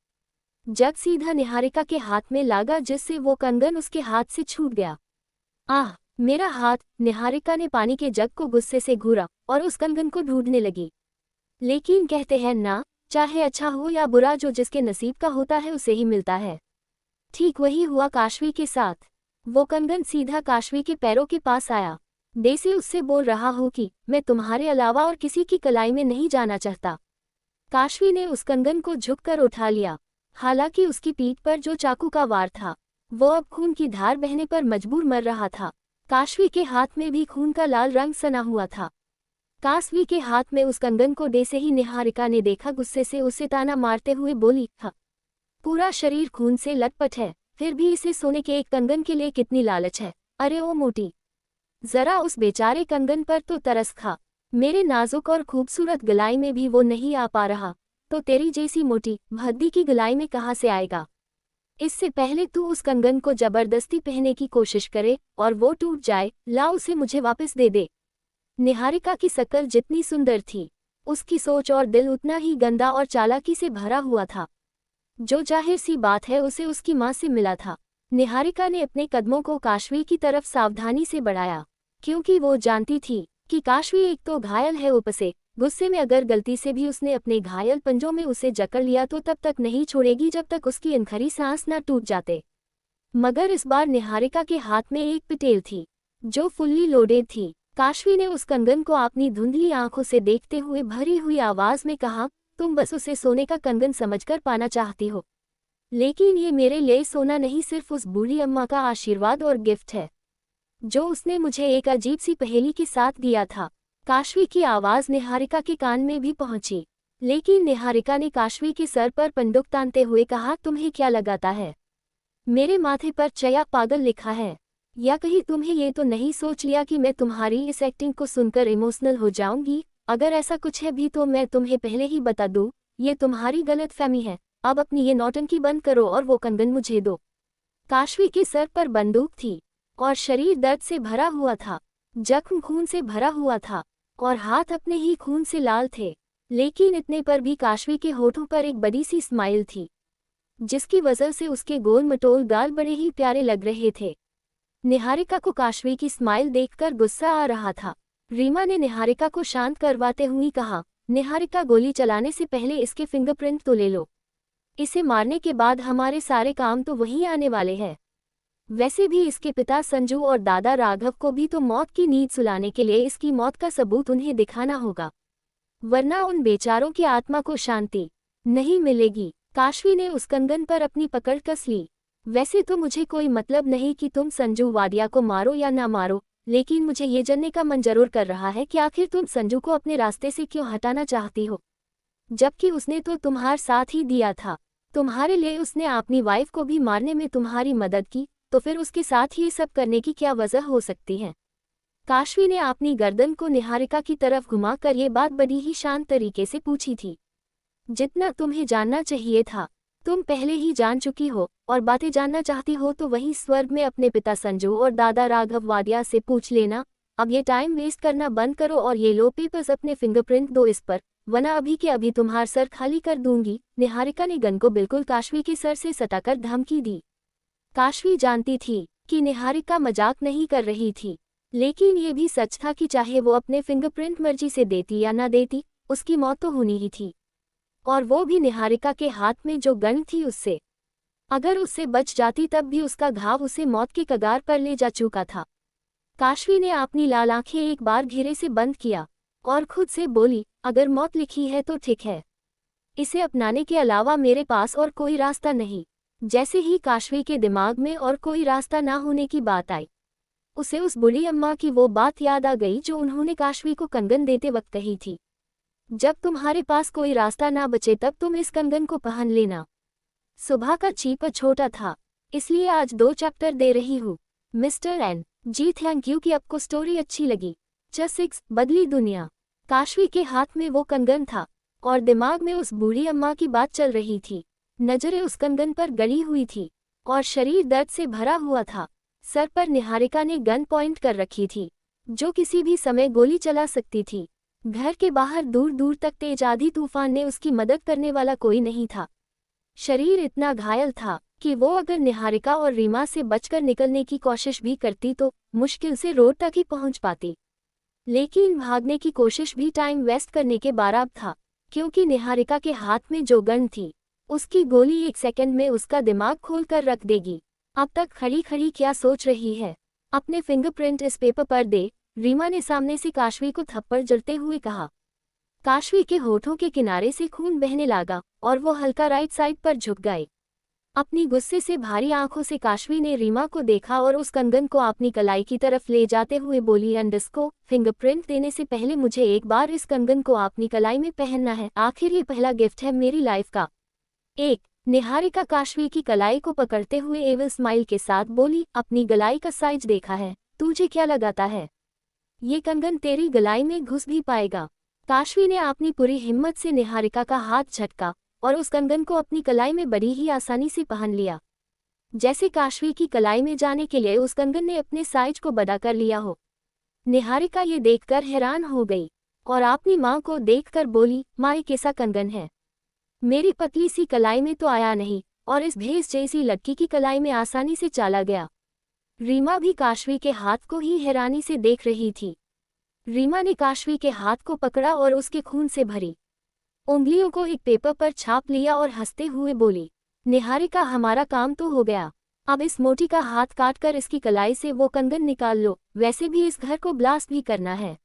जग सीधा निहारिका के हाथ में लगा, जिससे वो कंगन उसके हाथ से छूट गया। आह, मेरा हाथ! निहारिका ने पानी के जग को गुस्से से घूरा और उस कंगन को ढूंढने लगी। लेकिन कहते हैं ना, चाहे अच्छा हो या बुरा, जो जिसके नसीब का होता है उसे ही मिलता है। ठीक वही हुआ काशवी के साथ। वो कंगन सीधा काशवी के पैरों के पास आया। डेसी उससे बोल रहा हो कि मैं तुम्हारे अलावा और किसी की कलाई में नहीं जाना चाहता। काशवी ने उस कंगन को झुककर उठा लिया। हालांकि उसकी पीठ पर जो चाकू का वार था, वो अब खून की धार बहने पर मजबूर मर रहा था। काशवी के हाथ में भी खून का लाल रंग सना हुआ था। काशवी के हाथ में उस कंगन को देते ही निहारिका ने देखा, गुस्से से उसे ताना मारते हुए बोली, हाँ, पूरा शरीर खून से लटपट है, फिर भी इसे सोने के एक कंगन के लिए कितनी लालच है। अरे ओ मोटी, जरा उस बेचारे कंगन पर तो तरस खा। मेरे नाजुक और खूबसूरत गलाई में भी वो नहीं आ पा रहा, तो तेरी जैसी मोटी भद्दी की गलाई में कहाँ से आएगा। इससे पहले तू उस कंगन को जबरदस्ती पहनने की कोशिश करे और वो टूट जाए, ला उसे मुझे वापस दे दे। निहारिका की शक्ल जितनी सुंदर थी, उसकी सोच और दिल उतना ही गंदा और चालाकी से भरा हुआ था। जो जाहिर सी बात है, उसे उसकी माँ से मिला था। निहारिका ने अपने कदमों को काशवी की तरफ सावधानी से बढ़ाया, क्योंकि वो जानती थी कि काशवी एक तो घायल है, ऊपर से गुस्से में अगर गलती से भी उसने अपने घायल पंजों में उसे जकड़ लिया तो तब तक नहीं छोड़ेगी जब तक उसकी अनखरी सांस न टूट जाते। मगर इस बार निहारिका के हाथ में एक पिटेल थी, जो फुल्ली लोडेड थी। काशवी ने उस कंगन को अपनी धुंधली आंखों से देखते हुए भरी हुई आवाज में कहा, तुम बस उसे सोने का कंगन समझकर पाना चाहती हो, लेकिन ये मेरे लिए सोना नहीं, सिर्फ उस बूढ़ी अम्मा का आशीर्वाद और गिफ्ट है, जो उसने मुझे एक अजीब सी पहेली के साथ दिया था। काशवी की आवाज निहारिका के कान में भी पहुंची, लेकिन निहारिका ने काशवी के सर पर बंदूक तानते हुए कहा, तुम्हें क्या लगाता है, मेरे माथे पर चया पागल लिखा है। या कहीं तुम्हें ये तो नहीं सोच लिया कि मैं तुम्हारी इस एक्टिंग को सुनकर इमोशनल हो जाऊंगी? अगर ऐसा कुछ है भी तो मैं तुम्हें पहले ही बता दूं, ये तुम्हारी गलतफहमी है। अब अपनी ये नौटंकी बंद करो और वो कंगन मुझे दो। काशवी के सर पर बंदूक थी और शरीर दर्द से भरा हुआ था, जख्म खून से भरा हुआ था और हाथ अपने ही खून से लाल थे। लेकिन इतने पर भी काशवी के होठों पर एक बड़ी सी स्माइल थी, जिसकी वजह से उसके गोल मटोल गाल बड़े ही प्यारे लग रहे थे। निहारिका को काशवी की स्माइल देखकर गुस्सा आ रहा था। रीमा ने निहारिका को शांत करवाते हुए कहा, निहारिका, गोली चलाने से पहले इसके फिंगरप्रिंट तो ले लो। इसे मारने के बाद हमारे सारे काम तो वहीं आने वाले हैं। वैसे भी इसके पिता संजू और दादा राघव को भी तो मौत की नींद सुलाने के लिए इसकी मौत का सबूत उन्हें दिखाना होगा, वरना उन बेचारों की आत्मा को शांति नहीं मिलेगी। काशवी ने उस कंगन पर अपनी पकड़ कस ली। वैसे तो मुझे कोई मतलब नहीं कि तुम संजू वाडिया को मारो या ना मारो, लेकिन मुझे ये जानने का मन जरूर कर रहा है कि आखिर तुम संजू को अपने रास्ते से क्यों हटाना चाहती हो, जबकि उसने तो तुम्हारा साथ ही दिया था। तुम्हारे लिए उसने अपनी वाइफ को भी मारने में तुम्हारी मदद की, तो फिर उसके साथ ये सब करने की क्या वजह हो सकती है? काशवी ने अपनी गर्दन को निहारिका की तरफ घुमाकर ये बात बड़ी ही शांत तरीके से पूछी थी। जितना तुम्हें जानना चाहिए था तुम पहले ही जान चुकी हो, और बातें जानना चाहती हो तो वहीं स्वर्ग में अपने पिता संजू और दादा राघव वाडिया से पूछ लेना। अब ये टाइम वेस्ट करना बंद करो और ये लो पेपर्स, अपने फिंगरप्रिंट दो इस पर, वरना अभी के अभी तुम्हारा सर खाली कर दूंगी। निहारिका ने गन को बिल्कुल काशवी के सर से सटाकर धमकी दी। काशवी जानती थी कि निहारिका मजाक नहीं कर रही थी, लेकिन ये भी सच था कि चाहे वो अपने फिंगरप्रिंट मर्जी से देती या ना देती, उसकी मौत तो होनी ही थी, और वो भी निहारिका के हाथ में जो गन थी उससे। अगर उससे बच जाती तब भी उसका घाव उसे मौत के कगार पर ले जा चुका था। काशवी ने अपनी लाल आंखें एक बार घेरे से बंद किया और खुद से बोली, अगर मौत लिखी है तो ठीक है, इसे अपनाने के अलावा मेरे पास और कोई रास्ता नहीं। जैसे ही काशवी के दिमाग में और कोई रास्ता ना होने की बात आई, उसे उस बूढ़ी अम्मा की वो बात याद आ गई जो उन्होंने काशवी को कंगन देते वक्त कही थी, जब तुम्हारे पास कोई रास्ता ना बचे तब तुम इस कंगन को पहन लेना। सुबह का चीप छोटा था, इसलिए आज 2 चैप्टर दे रही हूँ। Mister N G, thank you कि आपको स्टोरी अच्छी लगी। जस्ट 6 बदली दुनिया। काशवी के हाथ में वो कंगन था और दिमाग में उस बूढ़ी अम्मा की बात चल रही थी। नजरें उस कंगन पर गड़ी हुई थी और शरीर दर्द से भरा हुआ था। सर पर निहारिका ने गन पॉइंट कर रखी थी, जो किसी भी समय गोली चला सकती थी। घर के बाहर दूर दूर तक तेज आंधी तूफान ने उसकी मदद करने वाला कोई नहीं था। शरीर इतना घायल था कि वो अगर निहारिका और रीमा से बचकर निकलने की कोशिश भी करती तो मुश्किल से रोड तक ही पहुंच पाती। लेकिन भागने की कोशिश भी टाइम वेस्ट करने के बराबर था, क्योंकि निहारिका के हाथ में जो गन थी उसकी गोली 1 सेकंड में उसका दिमाग खोल कर रख देगी। अब तक खड़ी खड़ी क्या सोच रही है? अपने फिंगरप्रिंट इस पेपर पर दे, रीमा ने सामने से काशवी को थप्पड़ जड़ते हुए कहा। काशवी के होठों के किनारे से खून बहने लगा और वो हल्का राइट साइड पर झुक गए। अपनी गुस्से से भारी आंखों से काशवी ने रीमा को देखा और उस कंगन को अपनी कलाई की तरफ ले जाते हुए बोली, अंडस्को फिंगरप्रिंट देने से पहले मुझे एक बार इस कंगन को अपनी कलाई में पहनना है। आखिर ये पहला गिफ्ट है मेरी लाइफ का। एक निहारिका काशवी की कलाई को पकड़ते हुए एविल स्माइल के साथ बोली, अपनी गलाई का साइज देखा है? तुझे क्या लगाता है ये कंगन तेरी गलाई में घुस भी पाएगा? काशवी ने अपनी पूरी हिम्मत से निहारिका का हाथ झटका और उस कंगन को अपनी कलाई में बड़ी ही आसानी से पहन लिया, जैसे काशवी की कलाई में जाने के लिए उस कंगन ने अपने साइज को बड़ा कर लिया हो। निहारिका ये देखकर हैरान हो गई और अपनी माँ को देखकर बोली, माँ ये कैसा कंगन है? मेरी पतली सी कलाई में तो आया नहीं और इस भैंस जैसी लड़की की कलाई में आसानी से चला गया। रीमा भी काशवी के हाथ को ही हैरानी से देख रही थी। रीमा ने काशवी के हाथ को पकड़ा और उसके खून से भरी उंगलियों को एक पेपर पर छाप लिया और हंसते हुए बोली, निहारिका हमारा काम तो हो गया। अब इस मोटी का हाथ काटकर इसकी कलाई से वो कंगन निकाल लो। वैसे भी इस घर को ब्लास्ट भी करना है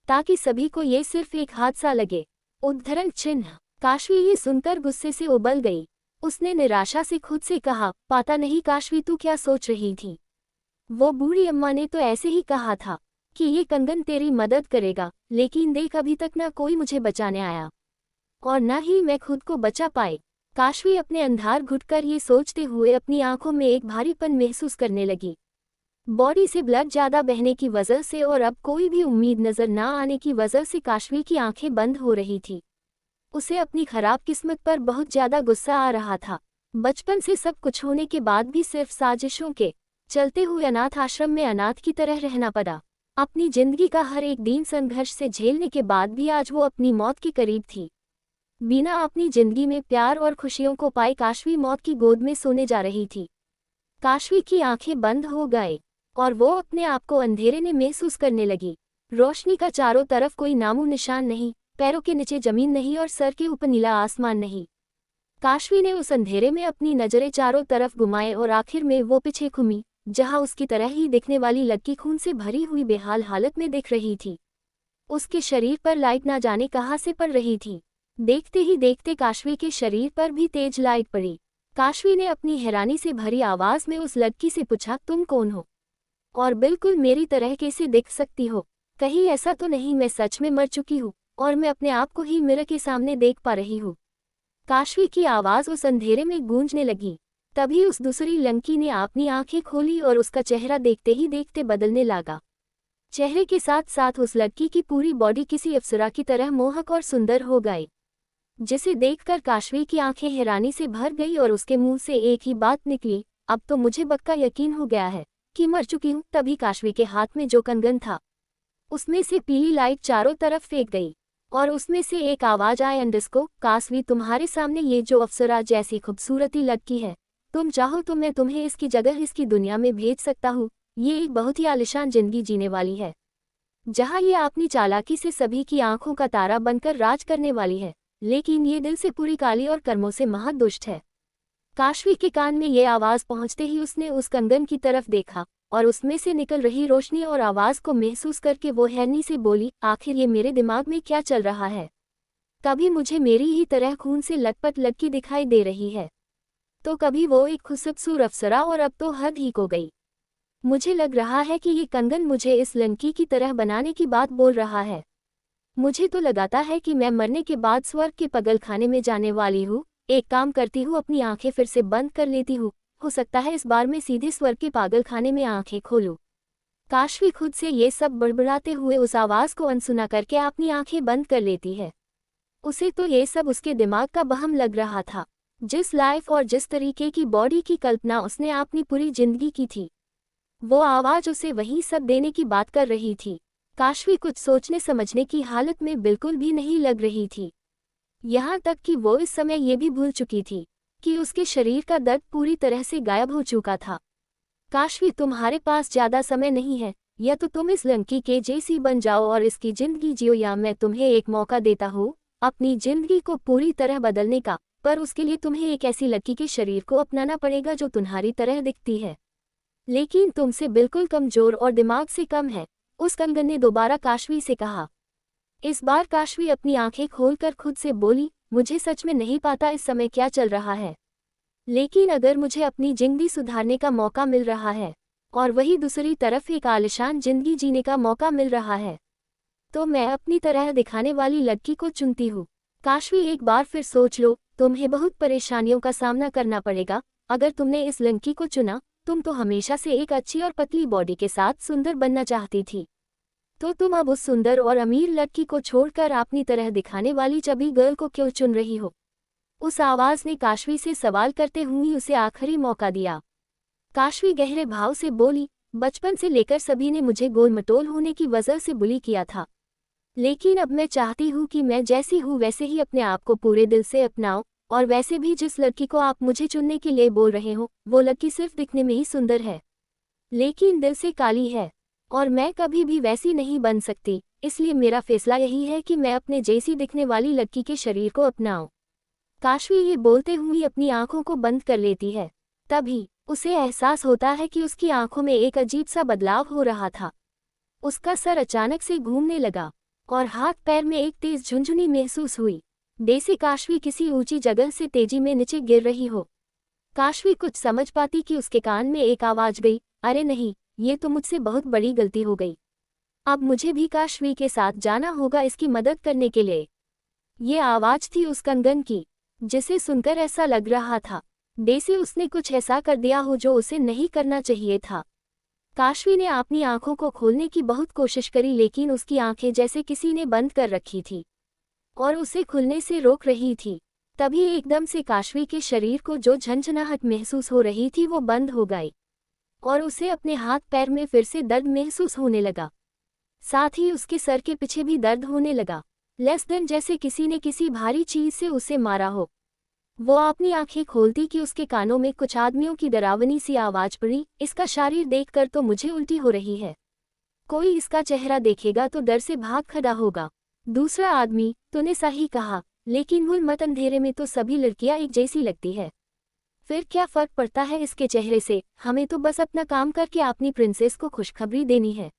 ताकि सभी को ये सिर्फ एक हादसा लगे। उद्धरण चिन्ह। काशवी ये सुनकर गुस्से से उबल गई। उसने निराशा से खुद से कहा, पता नहीं काशवी तू क्या सोच रही थी? वो बूढ़ी अम्मा ने तो ऐसे ही कहा था कि ये कंगन तेरी मदद करेगा, लेकिन देख अभी तक ना कोई मुझे बचाने आया और न ही मैं खुद को बचा पाए। काशवी अपने अंधार घुटकर ये सोचते हुए अपनी आंखों में एक भारीपन महसूस करने लगी। बॉडी से ब्लड ज्यादा बहने की वजह से और अब कोई भी उम्मीद नजर न आने की वजह से काशवी की आंखें बंद हो रही थी। उसे अपनी खराब किस्मत पर बहुत ज्यादा गुस्सा आ रहा था। बचपन से सब कुछ होने के बाद भी सिर्फ साजिशों के चलते हुए अनाथ आश्रम में अनाथ की तरह रहना पड़ा। अपनी जिंदगी का हर एक दिन संघर्ष से झेलने के बाद भी आज वो अपनी मौत के करीब थी। बिना अपनी जिंदगी में प्यार और खुशियों को पाए काशवी मौत की गोद में सोने जा रही थी। काशवी की आंखें बंद हो गए और वो अपने आप को अंधेरे में महसूस करने लगी। रोशनी का चारों तरफ कोई नामो निशान नहीं, पैरों के नीचे जमीन नहीं और सर के ऊपर नीला आसमान नहीं। काशवी ने उस अंधेरे में अपनी नजरें चारों तरफ घुमाए और आखिर में वो पीछे घूमी, जहां उसकी तरह ही दिखने वाली लड़की खून से भरी हुई बेहाल हालत में दिख रही थी। उसके शरीर पर लाइट ना जाने कहां से पड़ रही थी। देखते ही देखते काशवी के शरीर पर भी तेज लाइट पड़ी। काशवी ने अपनी हैरानी से भरी आवाज में उस लड़की से पूछा, तुम कौन हो और बिल्कुल मेरी तरह कैसे दिख सकती हो? कहीं ऐसा तो नहीं मैं सच में मर चुकी हूँ और मैं अपने आप को ही मिरर के सामने देख पा रही हूँ? काशवी की आवाज उस अंधेरे में गूंजने लगी। तभी उस दूसरी लड़की ने अपनी आंखें खोली और उसका चेहरा देखते ही देखते बदलने लगा। चेहरे के साथ साथ उस लड़की की पूरी बॉडी किसी अप्सरा की तरह मोहक और सुंदर हो गई, जिसे देखकर काशवी की आंखें हैरानी से भर गई और उसके मुंह से एक ही बात निकली, अब तो मुझे पक्का यकीन हो गया है कि मर चुकी हूँ। तभी काशवी के हाथ में जो कंगन था उसमें से पीली लाइट चारों तरफ फेंक गई और उसमें से एक आवाज आई, अंडस्को काशवी तुम्हारे सामने ये जो अप्सरा जैसी खूबसूरती लड़की है, तुम चाहो तो मैं तुम्हें इसकी जगह इसकी दुनिया में भेज सकता हूँ। ये एक बहुत ही आलिशान जिंदगी जीने वाली है, जहाँ ये अपनी चालाकी से सभी की आंखों का तारा बनकर राज करने वाली है, लेकिन ये दिल से पूरी काली और कर्मों से महादुष्ट है। काशवी के कान में ये आवाज पहुंचते ही उसने उस कंगन की तरफ देखा और उसमें से निकल रही रोशनी और आवाज को महसूस करके वो हैरानी से बोली, आखिर ये मेरे दिमाग में क्या चल रहा है? कभी मुझे मेरी ही तरह खून से लटपट लड़की दिखाई दे रही है, तो कभी वो एक खूबसूरत अप्सरा और अब तो हद ही को गई। मुझे लग रहा है कि ये कंगन मुझे इस लड़की की तरह बनाने की बात बोल रहा है। मुझे तो लगाता है कि मैं मरने के बाद स्वर्ग के पगल खाने में जाने वाली हूँ। एक काम करती हूँ, अपनी आंखें फिर से बंद कर लेती हूँ, हो सकता है इस बार मैं सीधे स्वर्ग के पागल खाने में आंखें खोलूं। काशवी खुद से ये सब बड़बड़ाते हुए उस आवाज को अनसुना करके अपनी आंखें बंद कर लेती है। उसे तो ये सब उसके दिमाग का वहम लग रहा था। जिस लाइफ और जिस तरीके की बॉडी की कल्पना उसने अपनी पूरी जिंदगी की थी, वो आवाज उसे वही सब देने की बात कर रही थी। काशवी कुछ सोचने समझने की हालत में बिल्कुल भी नहीं लग रही थी। यहाँ तक कि वो इस समय ये भी भूल चुकी थी कि उसके शरीर का दर्द पूरी तरह से गायब हो चुका था। काशवी, तुम्हारे पास ज्यादा समय नहीं है, या तो तुम इस लड़की के जैसी बन जाओ और इसकी जिंदगी जियो, या मैं तुम्हें एक मौका देता हूँ अपनी जिंदगी को पूरी तरह बदलने का, पर उसके लिए तुम्हें एक ऐसी लड़की के शरीर को अपनाना पड़ेगा जो तुम्हारी तरह दिखती है, लेकिन तुमसे बिल्कुल कमजोर और दिमाग से कम है, उस कंगन ने दोबारा काशवी से कहा। इस बार काशवी अपनी आंखें खोलकर खुद से बोली, मुझे सच में नहीं पता इस समय क्या चल रहा है, लेकिन अगर मुझे अपनी जिंदगी सुधारने का मौका मिल रहा है और वही दूसरी तरफ एक आलिशान जिंदगी जीने का मौका मिल रहा है, तो मैं अपनी तरह दिखाने वाली लड़की को चुनती हूँ। काशवी, एक बार फिर सोच लो, तुम्हें बहुत परेशानियों का सामना करना पड़ेगा अगर तुमने इस लड़की को चुना। तुम तो हमेशा से एक अच्छी और पतली बॉडी के साथ सुंदर बनना चाहती थी, तो तुम अब उस सुंदर और अमीर लड़की को छोड़कर अपनी तरह दिखाने वाली चबी गर्ल को क्यों चुन रही हो? उस आवाज ने काशवी से सवाल करते हुए उसे आखिरी मौका दिया। काशवी गहरे भाव से बोली, बचपन से लेकर सभी ने मुझे गोल मटोल होने की वजह से बुली किया था, लेकिन अब मैं चाहती हूँ कि मैं जैसी हूँ वैसे ही अपने आप को पूरे दिल से अपनाऊं, और वैसे भी जिस लड़की को आप मुझे चुनने के लिए बोल रहे हो, वो लड़की सिर्फ दिखने में ही सुंदर है, लेकिन दिल से काली है, और मैं कभी भी वैसी नहीं बन सकती। इसलिए मेरा फैसला यही है कि मैं अपने जैसी दिखने वाली लड़की के शरीर को अपनाऊं। काशवी ये बोलते हुए अपनी आंखों को बंद कर लेती है। तभी उसे एहसास होता है कि उसकी आंखों में एक अजीब सा बदलाव हो रहा था। उसका सर अचानक से घूमने लगा और हाथ पैर में एक तेज झुंझुनी महसूस हुई, जैसे काशवी किसी ऊंची जगह से तेजी में नीचे गिर रही हो। काशवी कुछ समझ पाती कि उसके कान में एक आवाज गई, अरे नहीं, ये तो मुझसे बहुत बड़ी गलती हो गई। अब मुझे भी काशवी के साथ जाना होगा इसकी मदद करने के लिए। ये आवाज थी उस कंगन की, जिसे सुनकर ऐसा लग रहा था जैसे उसने कुछ ऐसा कर दिया हो जो उसे नहीं करना चाहिए था। काशवी ने अपनी आंखों को खोलने की बहुत कोशिश करी, लेकिन उसकी आंखें जैसे किसी ने बंद कर रखी थी और उसे खुलने से रोक रही थी। तभी एकदम से काशवी के शरीर को जो झंझनाहट महसूस हो रही थी वो बंद हो गई और उसे अपने हाथ पैर में फिर से दर्द महसूस होने लगा। साथ ही उसके सर के पीछे भी दर्द होने लगा, लेस देन जैसे किसी ने किसी भारी चीज से उसे मारा हो। वो अपनी आंखें खोलती कि उसके कानों में कुछ आदमियों की डरावनी सी आवाज पड़ी, इसका शरीर देखकर तो मुझे उल्टी हो रही है, कोई इसका चेहरा देखेगा तो डर से भाग खड़ा होगा। दूसरा आदमी, तूने सही कहा, लेकिन भूल मत, अंधेरे में तो सभी लड़कियां एक जैसी लगती है, फिर क्या फर्क पड़ता है इसके चेहरे से, हमें तो बस अपना काम करके अपनी प्रिंसेस को खुशखबरी देनी है।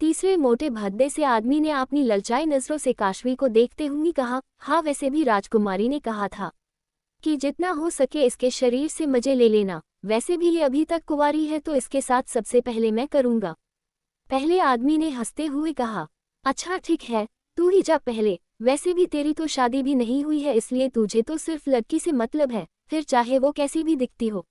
तीसरे मोटे भद्दे से आदमी ने अपनी ललचाई नजरों से काशवी को देखते हुए कहा, हाँ वैसे भी राजकुमारी ने कहा था कि जितना हो सके इसके शरीर से मजे ले लेना, वैसे भी ये अभी तक कुंवारी है तो इसके साथ सबसे पहले मैं करूंगा। पहले आदमी ने हंसते हुए कहा, अच्छा ठीक है, तू ही जा पहले, वैसे भी तेरी तो शादी भी नहीं हुई है, इसलिए तुझे तो सिर्फ लड़की से मतलब है, फिर चाहे वो कैसी भी दिखती हो।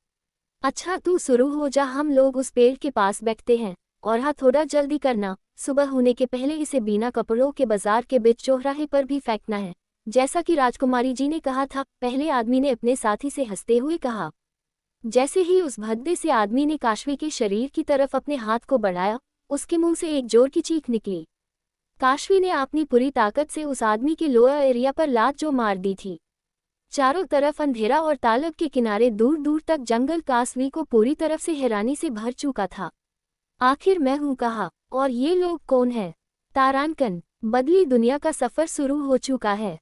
अच्छा तू शुरू हो जा, हम लोग उस पेड़ के पास बैठते हैं, और हाँ थोड़ा जल्दी करना, सुबह होने के पहले इसे बिना कपड़ों के बाजार के बीच चौराहे पर भी फेंकना है, जैसा कि राजकुमारी जी ने कहा था, पहले आदमी ने अपने साथी से हंसते हुए कहा। जैसे ही उस भद्दे से आदमी ने काशवी के शरीर की तरफ अपने हाथ को बढ़ाया, उसके मुंह से एक जोर की चीख निकली। काशवी ने अपनी पूरी ताकत से उस आदमी के लोअर एरिया पर लात जो मार दी थी। चारों तरफ अंधेरा और तालाब के किनारे दूर दूर तक जंगल काशवी को पूरी तरफ से हैरानी से भर चुका था। आखिर मैं हूँ कहाँ, और ये लोग कौन है? तारांकन, बदली दुनिया का सफर शुरू हो चुका है।